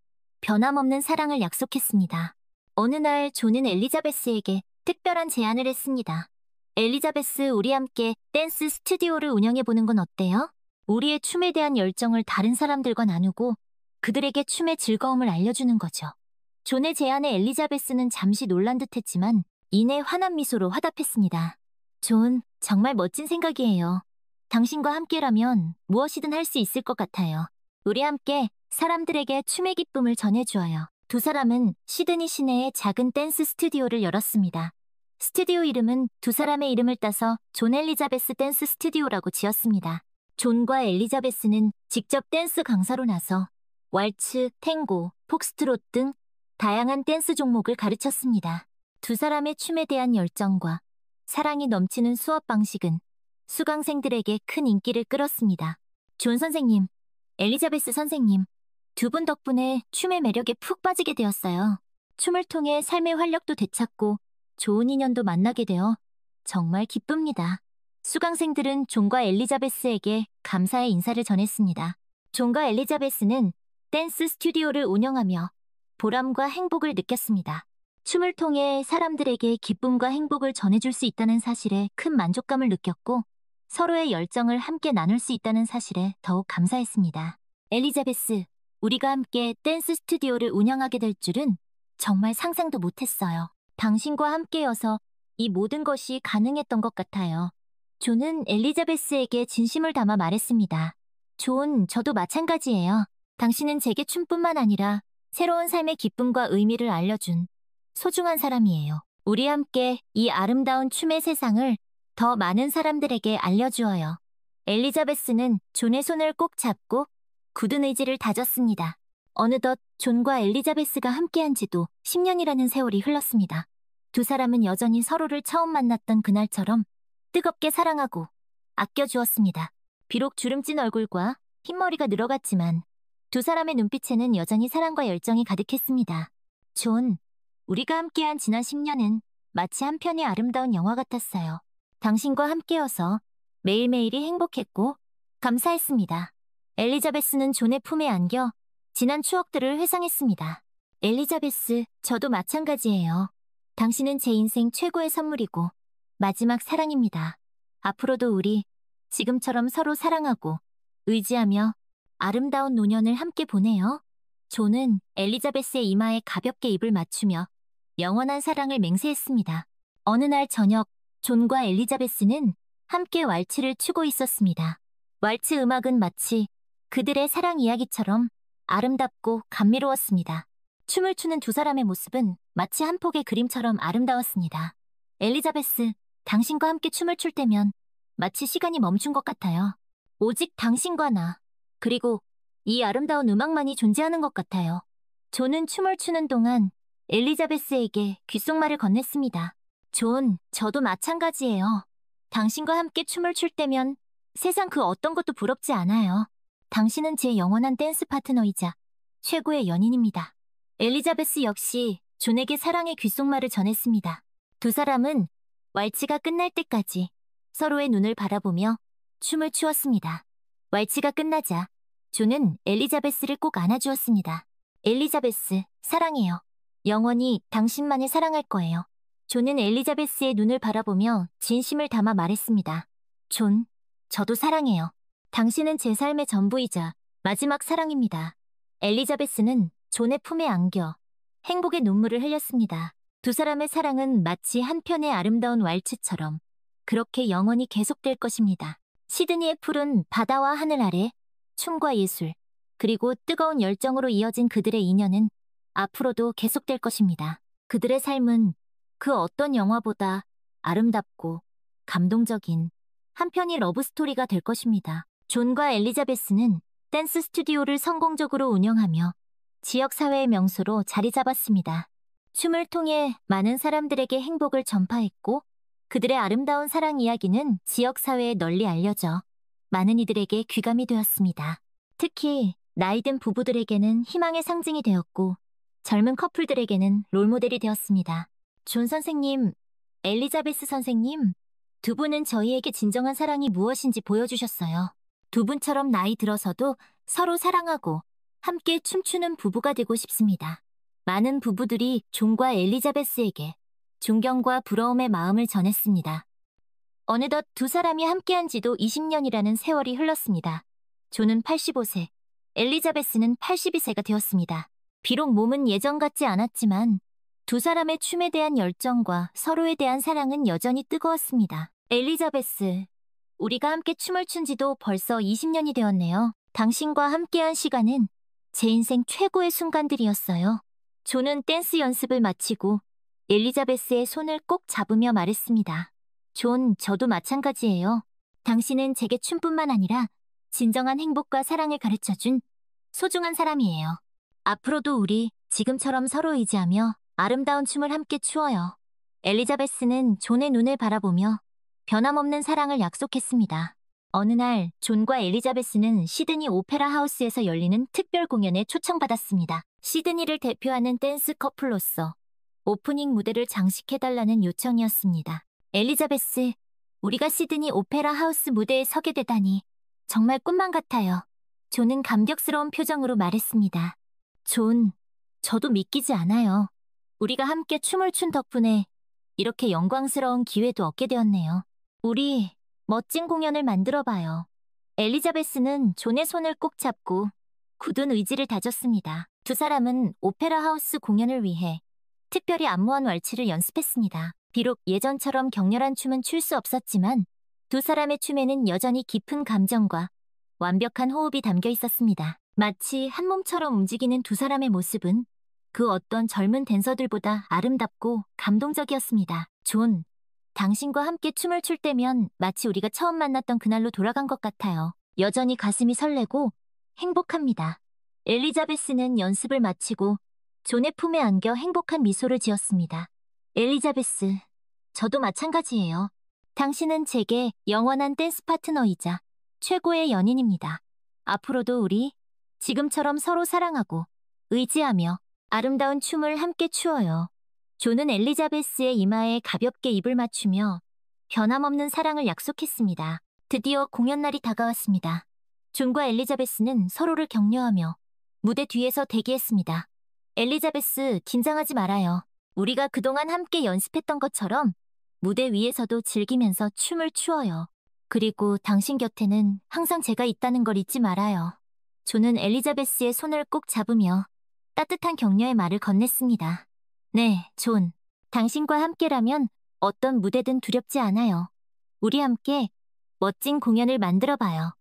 [SPEAKER 1] 변함없는 사랑을 약속했습니다. 어느 날 존은 엘리자베스에게 특별한 제안을 했습니다. 엘리자베스, 우리 함께 댄스 스튜디오를 운영해보는 건 어때요? 우리의 춤에 대한 열정을 다른 사람들과 나누고 그들에게 춤의 즐거움을 알려주는 거죠. 존의 제안에 엘리자베스는 잠시 놀란 듯했지만 이내 환한 미소로 화답했습니다. 존, 정말 멋진 생각이에요. 당신과 함께라면 무엇이든 할 수 있을 것 같아요. 우리 함께 사람들에게 춤의 기쁨을 전해주어요. 두 사람은 시드니 시내에 작은 댄스 스튜디오를 열었습니다. 스튜디오 이름은 두 사람의 이름을 따서 존 엘리자베스 댄스 스튜디오라고 지었습니다. 존과 엘리자베스는 직접 댄스 강사로 나서 왈츠, 탱고, 폭스트롯 등 다양한 댄스 종목을 가르쳤습니다. 두 사람의 춤에 대한 열정과 사랑이 넘치는 수업 방식은 수강생들에게 큰 인기를 끌었습니다. 존 선생님, 엘리자베스 선생님, 두 분 덕분에 춤의 매력에 푹 빠지게 되었어요. 춤을 통해 삶의 활력도 되찾고 좋은 인연도 만나게 되어 정말 기쁩니다. 수강생들은 존과 엘리자베스에게 감사의 인사를 전했습니다. 존과 엘리자베스는 댄스 스튜디오를 운영하며 보람과 행복을 느꼈습니다. 춤을 통해 사람들에게 기쁨과 행복을 전해줄 수 있다는 사실에 큰 만족감을 느꼈고 서로의 열정을 함께 나눌 수 있다는 사실에 더욱 감사했습니다. 엘리자베스, 우리가 함께 댄스 스튜디오를 운영하게 될 줄은 정말 상상도 못했어요. 당신과 함께여서 이 모든 것이 가능했던 것 같아요. 존은 엘리자베스에게 진심을 담아 말했습니다. 존, 저도 마찬가지예요. 당신은 제게 춤뿐만 아니라 새로운 삶의 기쁨과 의미를 알려준 소중한 사람이에요. 우리 함께 이 아름다운 춤의 세상을 더 많은 사람들에게 알려주어요. 엘리자베스는 존의 손을 꼭 잡고 굳은 의지를 다졌습니다. 어느덧 존과 엘리자베스가 함께한 지도 10년이라는 세월이 흘렀습니다. 두 사람은 여전히 서로를 처음 만났던 그날처럼 뜨겁게 사랑하고 아껴주었습니다. 비록 주름진 얼굴과 흰머리가 늘어갔지만 두 사람의 눈빛에는 여전히 사랑과 열정이 가득했습니다. 존, 우리가 함께한 지난 10년은 마치 한 편의 아름다운 영화 같았어요. 당신과 함께여서 매일매일이 행복했고 감사했습니다. 엘리자베스는 존의 품에 안겨 지난 추억들을 회상했습니다. 엘리자베스, 저도 마찬가지예요. 당신은 제 인생 최고의 선물이고 마지막 사랑입니다. 앞으로도 우리 지금처럼 서로 사랑하고 의지하며 아름다운 노년을 함께 보내요. 존은 엘리자베스의 이마에 가볍게 입을 맞추며 영원한 사랑을 맹세했습니다. 어느 날 저녁, 존과 엘리자베스는 함께 왈츠를 추고 있었습니다. 왈츠 음악은 마치 그들의 사랑 이야기처럼 아름답고 감미로웠습니다. 춤을 추는 두 사람의 모습은 마치 한 폭의 그림처럼 아름다웠습니다. 엘리자베스, 당신과 함께 춤을 출 때면 마치 시간이 멈춘 것 같아요. 오직 당신과 나, 그리고 이 아름다운 음악만이 존재하는 것 같아요. 존은 춤을 추는 동안 엘리자베스에게 귓속말을 건넸습니다. 존, 저도 마찬가지예요. 당신과 함께 춤을 출 때면 세상 그 어떤 것도 부럽지 않아요. 당신은 제 영원한 댄스 파트너이자 최고의 연인입니다. 엘리자베스 역시 존에게 사랑의 귓속말을 전했습니다. 두 사람은 왈츠가 끝날 때까지 서로의 눈을 바라보며 춤을 추었습니다. 왈츠가 끝나자 존은 엘리자베스를 꼭 안아주었습니다. 엘리자베스, 사랑해요. 영원히 당신만을 사랑할 거예요. 존은 엘리자베스의 눈을 바라보며 진심을 담아 말했습니다. 존, 저도 사랑해요. 당신은 제 삶의 전부이자 마지막 사랑입니다. 엘리자베스는 존의 품에 안겨 행복의 눈물을 흘렸습니다. 두 사람의 사랑은 마치 한 편의 아름다운 왈츠처럼 그렇게 영원히 계속될 것입니다. 시드니의 푸른 바다와 하늘 아래 춤과 예술, 그리고 뜨거운 열정으로 이어진 그들의 인연은 앞으로도 계속될 것입니다. 그들의 삶은 그 어떤 영화보다 아름답고 감동적인 한 편의 러브스토리가 될 것입니다. 존과 엘리자베스는 댄스 스튜디오를 성공적으로 운영하며 지역사회의 명소로 자리 잡았습니다. 춤을 통해 많은 사람들에게 행복을 전파했고 그들의 아름다운 사랑 이야기는 지역사회에 널리 알려져 많은 이들에게 귀감이 되었습니다. 특히 나이든 부부들에게는 희망의 상징이 되었고 젊은 커플들에게는 롤모델이 되었습니다. 존 선생님, 엘리자베스 선생님, 두 분은 저희에게 진정한 사랑이 무엇인지 보여주셨어요. 두 분처럼 나이 들어서도 서로 사랑하고 함께 춤추는 부부가 되고 싶습니다. 많은 부부들이 존과 엘리자베스에게 존경과 부러움의 마음을 전했습니다. 어느덧 두 사람이 함께한 지도 20년이라는 세월이 흘렀습니다. 존은 85세, 엘리자베스는 82세가 되었습니다. 비록 몸은 예전 같지 않았지만 두 사람의 춤에 대한 열정과 서로에 대한 사랑은 여전히 뜨거웠습니다. 엘리자베스, 우리가 함께 춤을 춘 지도 벌써 20년이 되었네요. 당신과 함께한 시간은 제 인생 최고의 순간들이었어요. 존은 댄스 연습을 마치고 엘리자베스의 손을 꼭 잡으며 말했습니다. 존, 저도 마찬가지예요. 당신은 제게 춤뿐만 아니라 진정한 행복과 사랑을 가르쳐준 소중한 사람이에요. 앞으로도 우리 지금처럼 서로 의지하며 아름다운 춤을 함께 추어요. 엘리자베스는 존의 눈을 바라보며 변함없는 사랑을 약속했습니다. 어느 날 존과 엘리자베스는 시드니 오페라 하우스에서 열리는 특별 공연에 초청받았습니다. 시드니를 대표하는 댄스 커플로서 오프닝 무대를 장식해달라는 요청이었습니다. 엘리자베스, 우리가 시드니 오페라 하우스 무대에 서게 되다니 정말 꿈만 같아요. 존은 감격스러운 표정으로 말했습니다. 존, 저도 믿기지 않아요. 우리가 함께 춤을 춘 덕분에 이렇게 영광스러운 기회도 얻게 되었네요. 우리 멋진 공연을 만들어봐요. 엘리자베스는 존의 손을 꼭 잡고 굳은 의지를 다졌습니다. 두 사람은 오페라 하우스 공연을 위해 특별히 안무한 왈츠를 연습했습니다. 비록 예전처럼 격렬한 춤은 출 수 없었지만 두 사람의 춤에는 여전히 깊은 감정과 완벽한 호흡이 담겨 있었습니다. 마치 한 몸처럼 움직이는 두 사람의 모습은 그 어떤 젊은 댄서들보다 아름답고 감동적이었습니다. 존, 당신과 함께 춤을 출 때면 마치 우리가 처음 만났던 그날로 돌아간 것 같아요. 여전히 가슴이 설레고 행복합니다. 엘리자베스는 연습을 마치고 존의 품에 안겨 행복한 미소를 지었습니다. 엘리자베스, 저도 마찬가지예요. 당신은 제게 영원한 댄스 파트너이자 최고의 연인입니다. 앞으로도 우리 지금처럼 서로 사랑하고 의지하며 아름다운 춤을 함께 추어요. 존은 엘리자베스의 이마에 가볍게 입을 맞추며 변함없는 사랑을 약속했습니다. 드디어 공연날이 다가왔습니다. 존과 엘리자베스는 서로를 격려하며 무대 뒤에서 대기했습니다. 엘리자베스, 긴장하지 말아요. 우리가 그동안 함께 연습했던 것처럼 무대 위에서도 즐기면서 춤을 추어요. 그리고 당신 곁에는 항상 제가 있다는 걸 잊지 말아요. 존은 엘리자베스의 손을 꼭 잡으며 따뜻한 격려의 말을 건넸습니다. 네, 존. 당신과 함께라면 어떤 무대든 두렵지 않아요. 우리 함께 멋진 공연을 만들어봐요.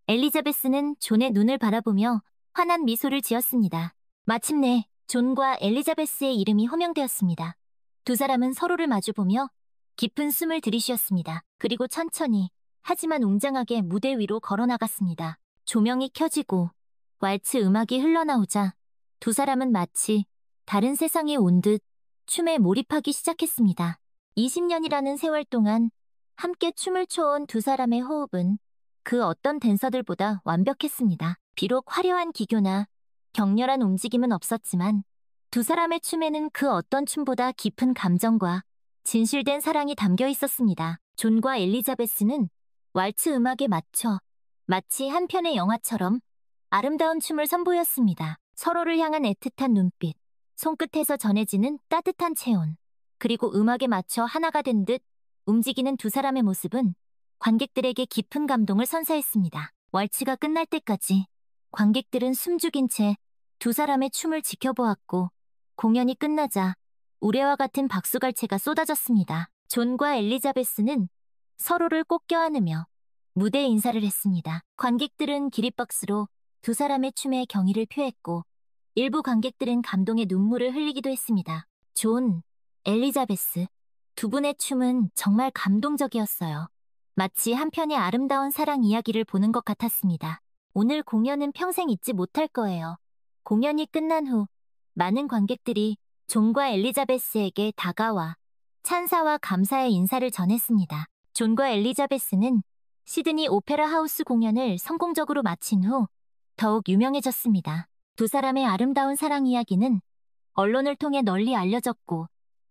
[SPEAKER 1] 엘리자베스는 존의 눈을 바라보며 환한 미소를 지었습니다. 마침내 존과 엘리자베스의 이름이 호명되었습니다. 두 사람은 서로를 마주보며 깊은 숨을 들이쉬었습니다. 그리고 천천히 하지만 웅장하게 무대 위로 걸어나갔습니다. 조명이 켜지고 왈츠 음악이 흘러나오자 두 사람은 마치 다른 세상에 온 듯 춤에 몰입하기 시작했습니다. 20년이라는 세월 동안 함께 춤을 춰온 두 사람의 호흡은 그 어떤 댄서들보다 완벽했습니다. 비록 화려한 기교나 격렬한 움직임은 없었지만 두 사람의 춤에는 그 어떤 춤보다 깊은 감정과 진실된 사랑이 담겨 있었습니다. 존과 엘리자베스는 왈츠 음악에 맞춰 마치 한 편의 영화처럼 아름다운 춤을 선보였습니다. 서로를 향한 애틋한 눈빛, 손끝에서 전해지는 따뜻한 체온, 그리고 음악에 맞춰 하나가 된 듯 움직이는 두 사람의 모습은 관객들에게 깊은 감동을 선사했습니다. 왈츠가 끝날 때까지 관객들은 숨죽인 채 두 사람의 춤을 지켜보았고, 공연이 끝나자 우레와 같은 박수갈채가 쏟아졌습니다. 존과 엘리자베스는 서로를 꼭 껴안으며 무대 인사를 했습니다. 관객들은 기립박수로 두 사람의 춤에 경의를 표했고, 일부 관객들은 감동의 눈물을 흘리기도 했습니다. 존, 엘리자베스, 두 분의 춤은 정말 감동적이었어요. 마치 한 편의 아름다운 사랑 이야기를 보는 것 같았습니다. 오늘 공연은 평생 잊지 못할 거예요. 공연이 끝난 후 많은 관객들이 존과 엘리자베스에게 다가와 찬사와 감사의 인사를 전했습니다. 존과 엘리자베스는 시드니 오페라 하우스 공연을 성공적으로 마친 후 더욱 유명해졌습니다. 두 사람의 아름다운 사랑 이야기는 언론을 통해 널리 알려졌고,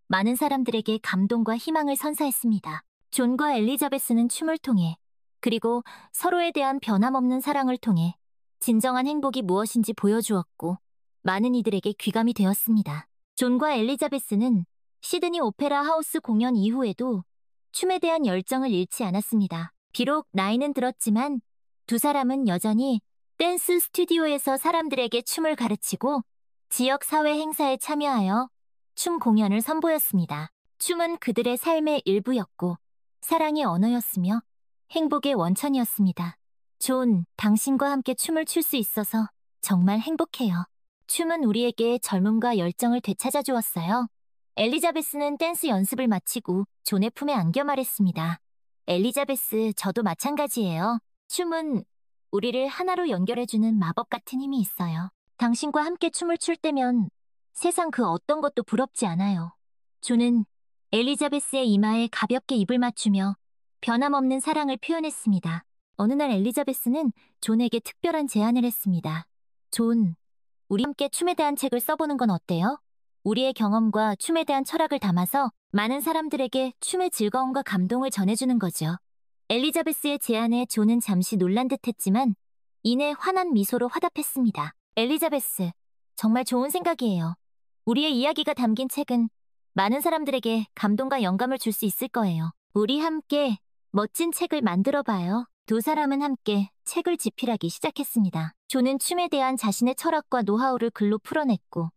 [SPEAKER 1] 많은 사람들에게 감동과 희망을 선사했습니다. 존과 엘리자베스는 춤을 통해, 그리고 서로에 대한 변함없는 사랑을 통해 진정한 행복이 무엇인지 보여주었고, 많은 이들에게 귀감이 되었습니다. 존과 엘리자베스는 시드니 오페라 하우스 공연 이후에도 춤에 대한 열정을 잃지 않았습니다. 비록 나이는 들었지만 두 사람은 여전히 댄스 스튜디오에서 사람들에게 춤을 가르치고 지역 사회 행사에 참여하여 춤 공연을 선보였습니다. 춤은 그들의 삶의 일부였고, 사랑의 언어였으며 행복의 원천이었습니다. 존, 당신과 함께 춤을 출 수 있어서 정말 행복해요. 춤은 우리에게 젊음과 열정을 되찾아 주었어요. 엘리자베스는 댄스 연습을 마치고 존의 품에 안겨 말했습니다. 엘리자베스, 저도 마찬가지예요. 춤은 우리를 하나로 연결해주는 마법 같은 힘이 있어요. 당신과 함께 춤을 출 때면 세상 그 어떤 것도 부럽지 않아요. 존은 엘리자베스의 이마에 가볍게 입을 맞추며 변함없는 사랑을 표현했습니다. 어느 날 엘리자베스는 존에게 특별한 제안을 했습니다. 존, 우리 함께 춤에 대한 책을 써보는 건 어때요? 우리의 경험과 춤에 대한 철학을 담아서 많은 사람들에게 춤의 즐거움과 감동을 전해주는 거죠. 엘리자베스의 제안에 존은 잠시 놀란 듯했지만 이내 환한 미소로 화답했습니다. 엘리자베스, 정말 좋은 생각이에요. 우리의 이야기가 담긴 책은 많은 사람들에게 감동과 영감을 줄 수 있을 거예요. 우리 함께 멋진 책을 만들어봐요. 두 사람은 함께 책을 집필하기 시작했습니다. 존은 춤에 대한 자신의 철학과 노하우를 글로 풀어냈고,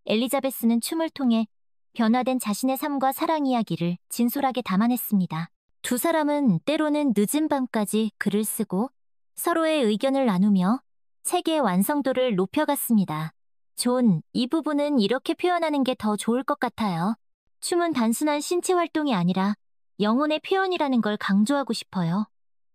[SPEAKER 1] 엘리자베스는 춤을 통해 변화된 자신의 삶과 사랑 이야기를 진솔하게 담아냈습니다. 두 사람은 때로는 늦은 밤까지 글을 쓰고 서로의 의견을 나누며 책의 완성도를 높여갔습니다. 존, 이 부분은 이렇게 표현하는 게 더 좋을 것 같아요. 춤은 단순한 신체 활동이 아니라 영혼의 표현이라는 걸 강조하고 싶어요.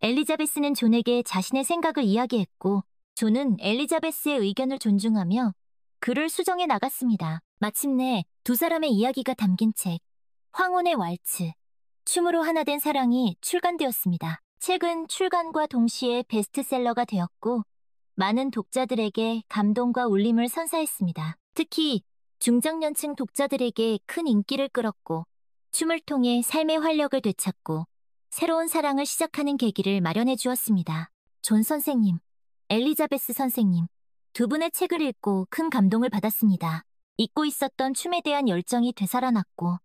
[SPEAKER 1] 엘리자베스는 존에게 자신의 생각을 이야기했고, 존은 엘리자베스의 의견을 존중하며 글을 수정해 나갔습니다. 마침내 두 사람의 이야기가 담긴 책, 황혼의 왈츠, 춤으로 하나 된 사랑이 출간되었습니다. 책은 출간과 동시에 베스트셀러가 되었고, 많은 독자들에게 감동과 울림을 선사했습니다. 특히 중장년층 독자들에게 큰 인기를 끌었고, 춤을 통해 삶의 활력을 되찾고 새로운 사랑을 시작하는 계기를 마련해 주었습니다. 존 선생님, 엘리자베스 선생님, 두 분의 책을 읽고 큰 감동을 받았습니다. 잊고 있었던 춤에 대한 열정이 되살아났고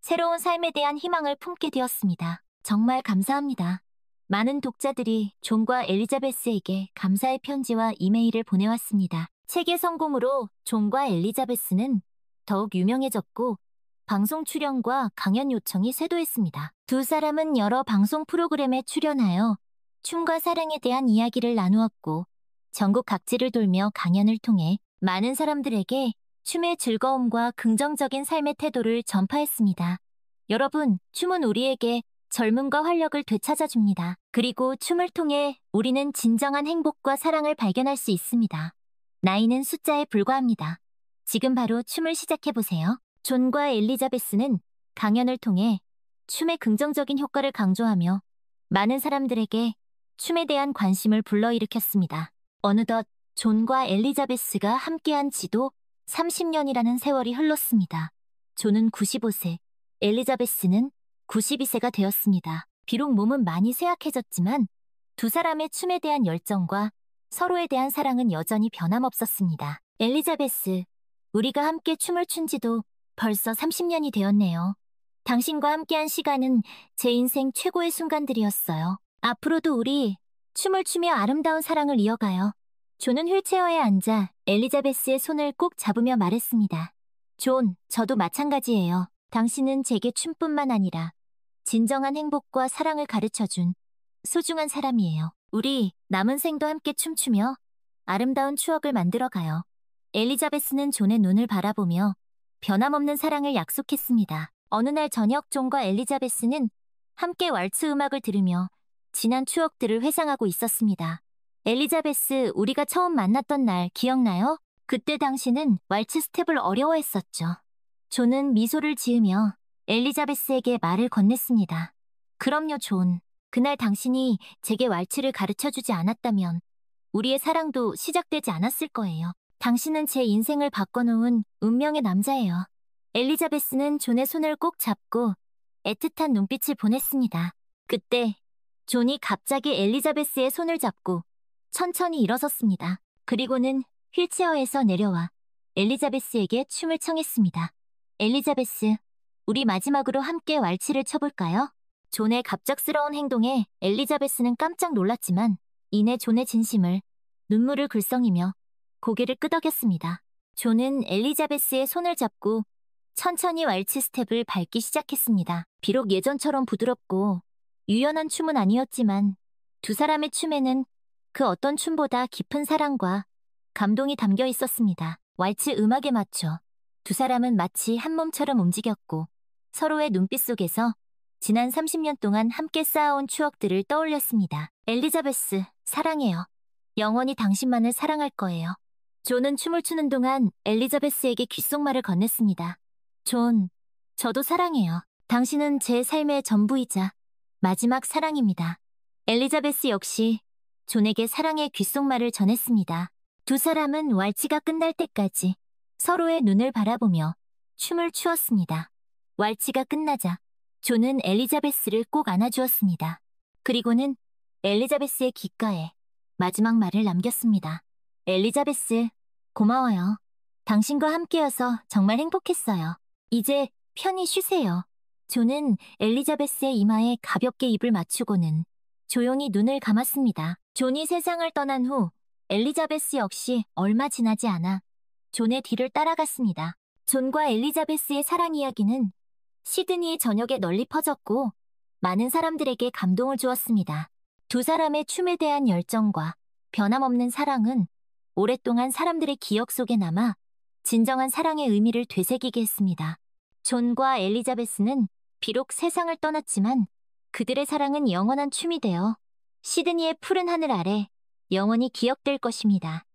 [SPEAKER 1] 새로운 삶에 대한 희망을 품게 되었습니다. 정말 감사합니다. 많은 독자들이 존과 엘리자베스에게 감사의 편지와 이메일을 보내왔습니다. 책의 성공으로 존과 엘리자베스는 더욱 유명해졌고 방송 출연과 강연 요청이 쇄도했습니다. 두 사람은 여러 방송 프로그램에 출연하여 춤과 사랑에 대한 이야기를 나누었고 전국 각지를 돌며 강연을 통해 많은 사람들에게 춤의 즐거움과 긍정적인 삶의 태도를 전파했습니다. 여러분, 춤은 우리에게 젊음과 활력을 되찾아줍니다. 그리고 춤을 통해 우리는 진정한 행복과 사랑을 발견할 수 있습니다. 나이는 숫자에 불과합니다. 지금 바로 춤을 시작해보세요. 존과 엘리자베스는 강연을 통해 춤의 긍정적인 효과를 강조하며 많은 사람들에게 춤에 대한 관심을 불러일으켰습니다. 어느덧 존과 엘리자베스가 함께한 지도 30년이라는 세월이 흘렀습니다. 존은 95세, 엘리자베스는 92세가 되었습니다. 비록 몸은 많이 쇠약해졌지만 두 사람의 춤에 대한 열정과 서로에 대한 사랑은 여전히 변함없었습니다. 엘리자베스, 우리가 함께 춤을 춘 지도 벌써 30년이 되었네요. 당신과 함께한 시간은 제 인생 최고의 순간들이었어요. 앞으로도 우리 춤을 추며 아름다운 사랑을 이어가요. 존은 휠체어에 앉아 엘리자베스의 손을 꼭 잡으며 말했습니다. 존, 저도 마찬가지예요. 당신은 제게 춤뿐만 아니라 진정한 행복과 사랑을 가르쳐준 소중한 사람이에요. 우리 남은 생도 함께 춤추며 아름다운 추억을 만들어가요. 엘리자베스는 존의 눈을 바라보며 변함없는 사랑을 약속했습니다. 어느 날 저녁 존과 엘리자베스는 함께 왈츠 음악을 들으며 지난 추억들을 회상하고 있었습니다. 엘리자베스, 우리가 처음 만났던 날 기억나요? 그때 당신은 왈츠 스텝을 어려워했었죠. 존은 미소를 지으며 엘리자베스에게 말을 건넸습니다. 그럼요, 존. 그날 당신이 제게 왈츠를 가르쳐주지 않았다면 우리의 사랑도 시작되지 않았을 거예요. 당신은 제 인생을 바꿔놓은 운명의 남자예요. 엘리자베스는 존의 손을 꼭 잡고 애틋한 눈빛을 보냈습니다. 그때 존이 갑자기 엘리자베스의 손을 잡고 천천히 일어섰습니다. 그리고는 휠체어에서 내려와 엘리자베스에게 춤을 청했습니다. 엘리자베스, 우리 마지막으로 함께 왈츠를 춰볼까요? 존의 갑작스러운 행동에 엘리자베스는 깜짝 놀랐지만 이내 존의 진심을 눈물을 글썽이며 고개를 끄덕였습니다. 존은 엘리자베스의 손을 잡고 천천히 왈츠 스텝을 밟기 시작했습니다. 비록 예전처럼 부드럽고 유연한 춤은 아니었지만 두 사람의 춤에는 그 어떤 춤보다 깊은 사랑과 감동이 담겨 있었습니다. 왈츠 음악에 맞춰 두 사람은 마치 한 몸처럼 움직였고 서로의 눈빛 속에서 지난 30년 동안 함께 쌓아온 추억들을 떠올렸습니다. 엘리자베스, 사랑해요. 영원히 당신만을 사랑할 거예요. 존은 춤을 추는 동안 엘리자베스에게 귓속말을 건넸습니다. 존, 저도 사랑해요. 당신은 제 삶의 전부이자 마지막 사랑입니다. 엘리자베스 역시 존에게 사랑의 귓속말을 전했습니다. 두 사람은 왈츠가 끝날 때까지 서로의 눈을 바라보며 춤을 추었습니다. 왈츠가 끝나자 존은 엘리자베스를 꼭 안아주었습니다. 그리고는 엘리자베스의 귓가에 마지막 말을 남겼습니다. 엘리자베스, 고마워요. 당신과 함께여서 정말 행복했어요. 이제 편히 쉬세요. 존은 엘리자베스의 이마에 가볍게 입을 맞추고는 조용히 눈을 감았습니다. 존이 세상을 떠난 후 엘리자베스 역시 얼마 지나지 않아 존의 뒤를 따라갔습니다. 존과 엘리자베스의 사랑 이야기는 시드니 전역에 널리 퍼졌고 많은 사람들에게 감동을 주었습니다. 두 사람의 춤에 대한 열정과 변함없는 사랑은 오랫동안 사람들의 기억 속에 남아 진정한 사랑의 의미를 되새기게 했습니다. 존과 엘리자베스는 비록 세상을 떠났지만 그들의 사랑은 영원한 춤이 되어 시드니의 푸른 하늘 아래 영원히 기억될 것입니다.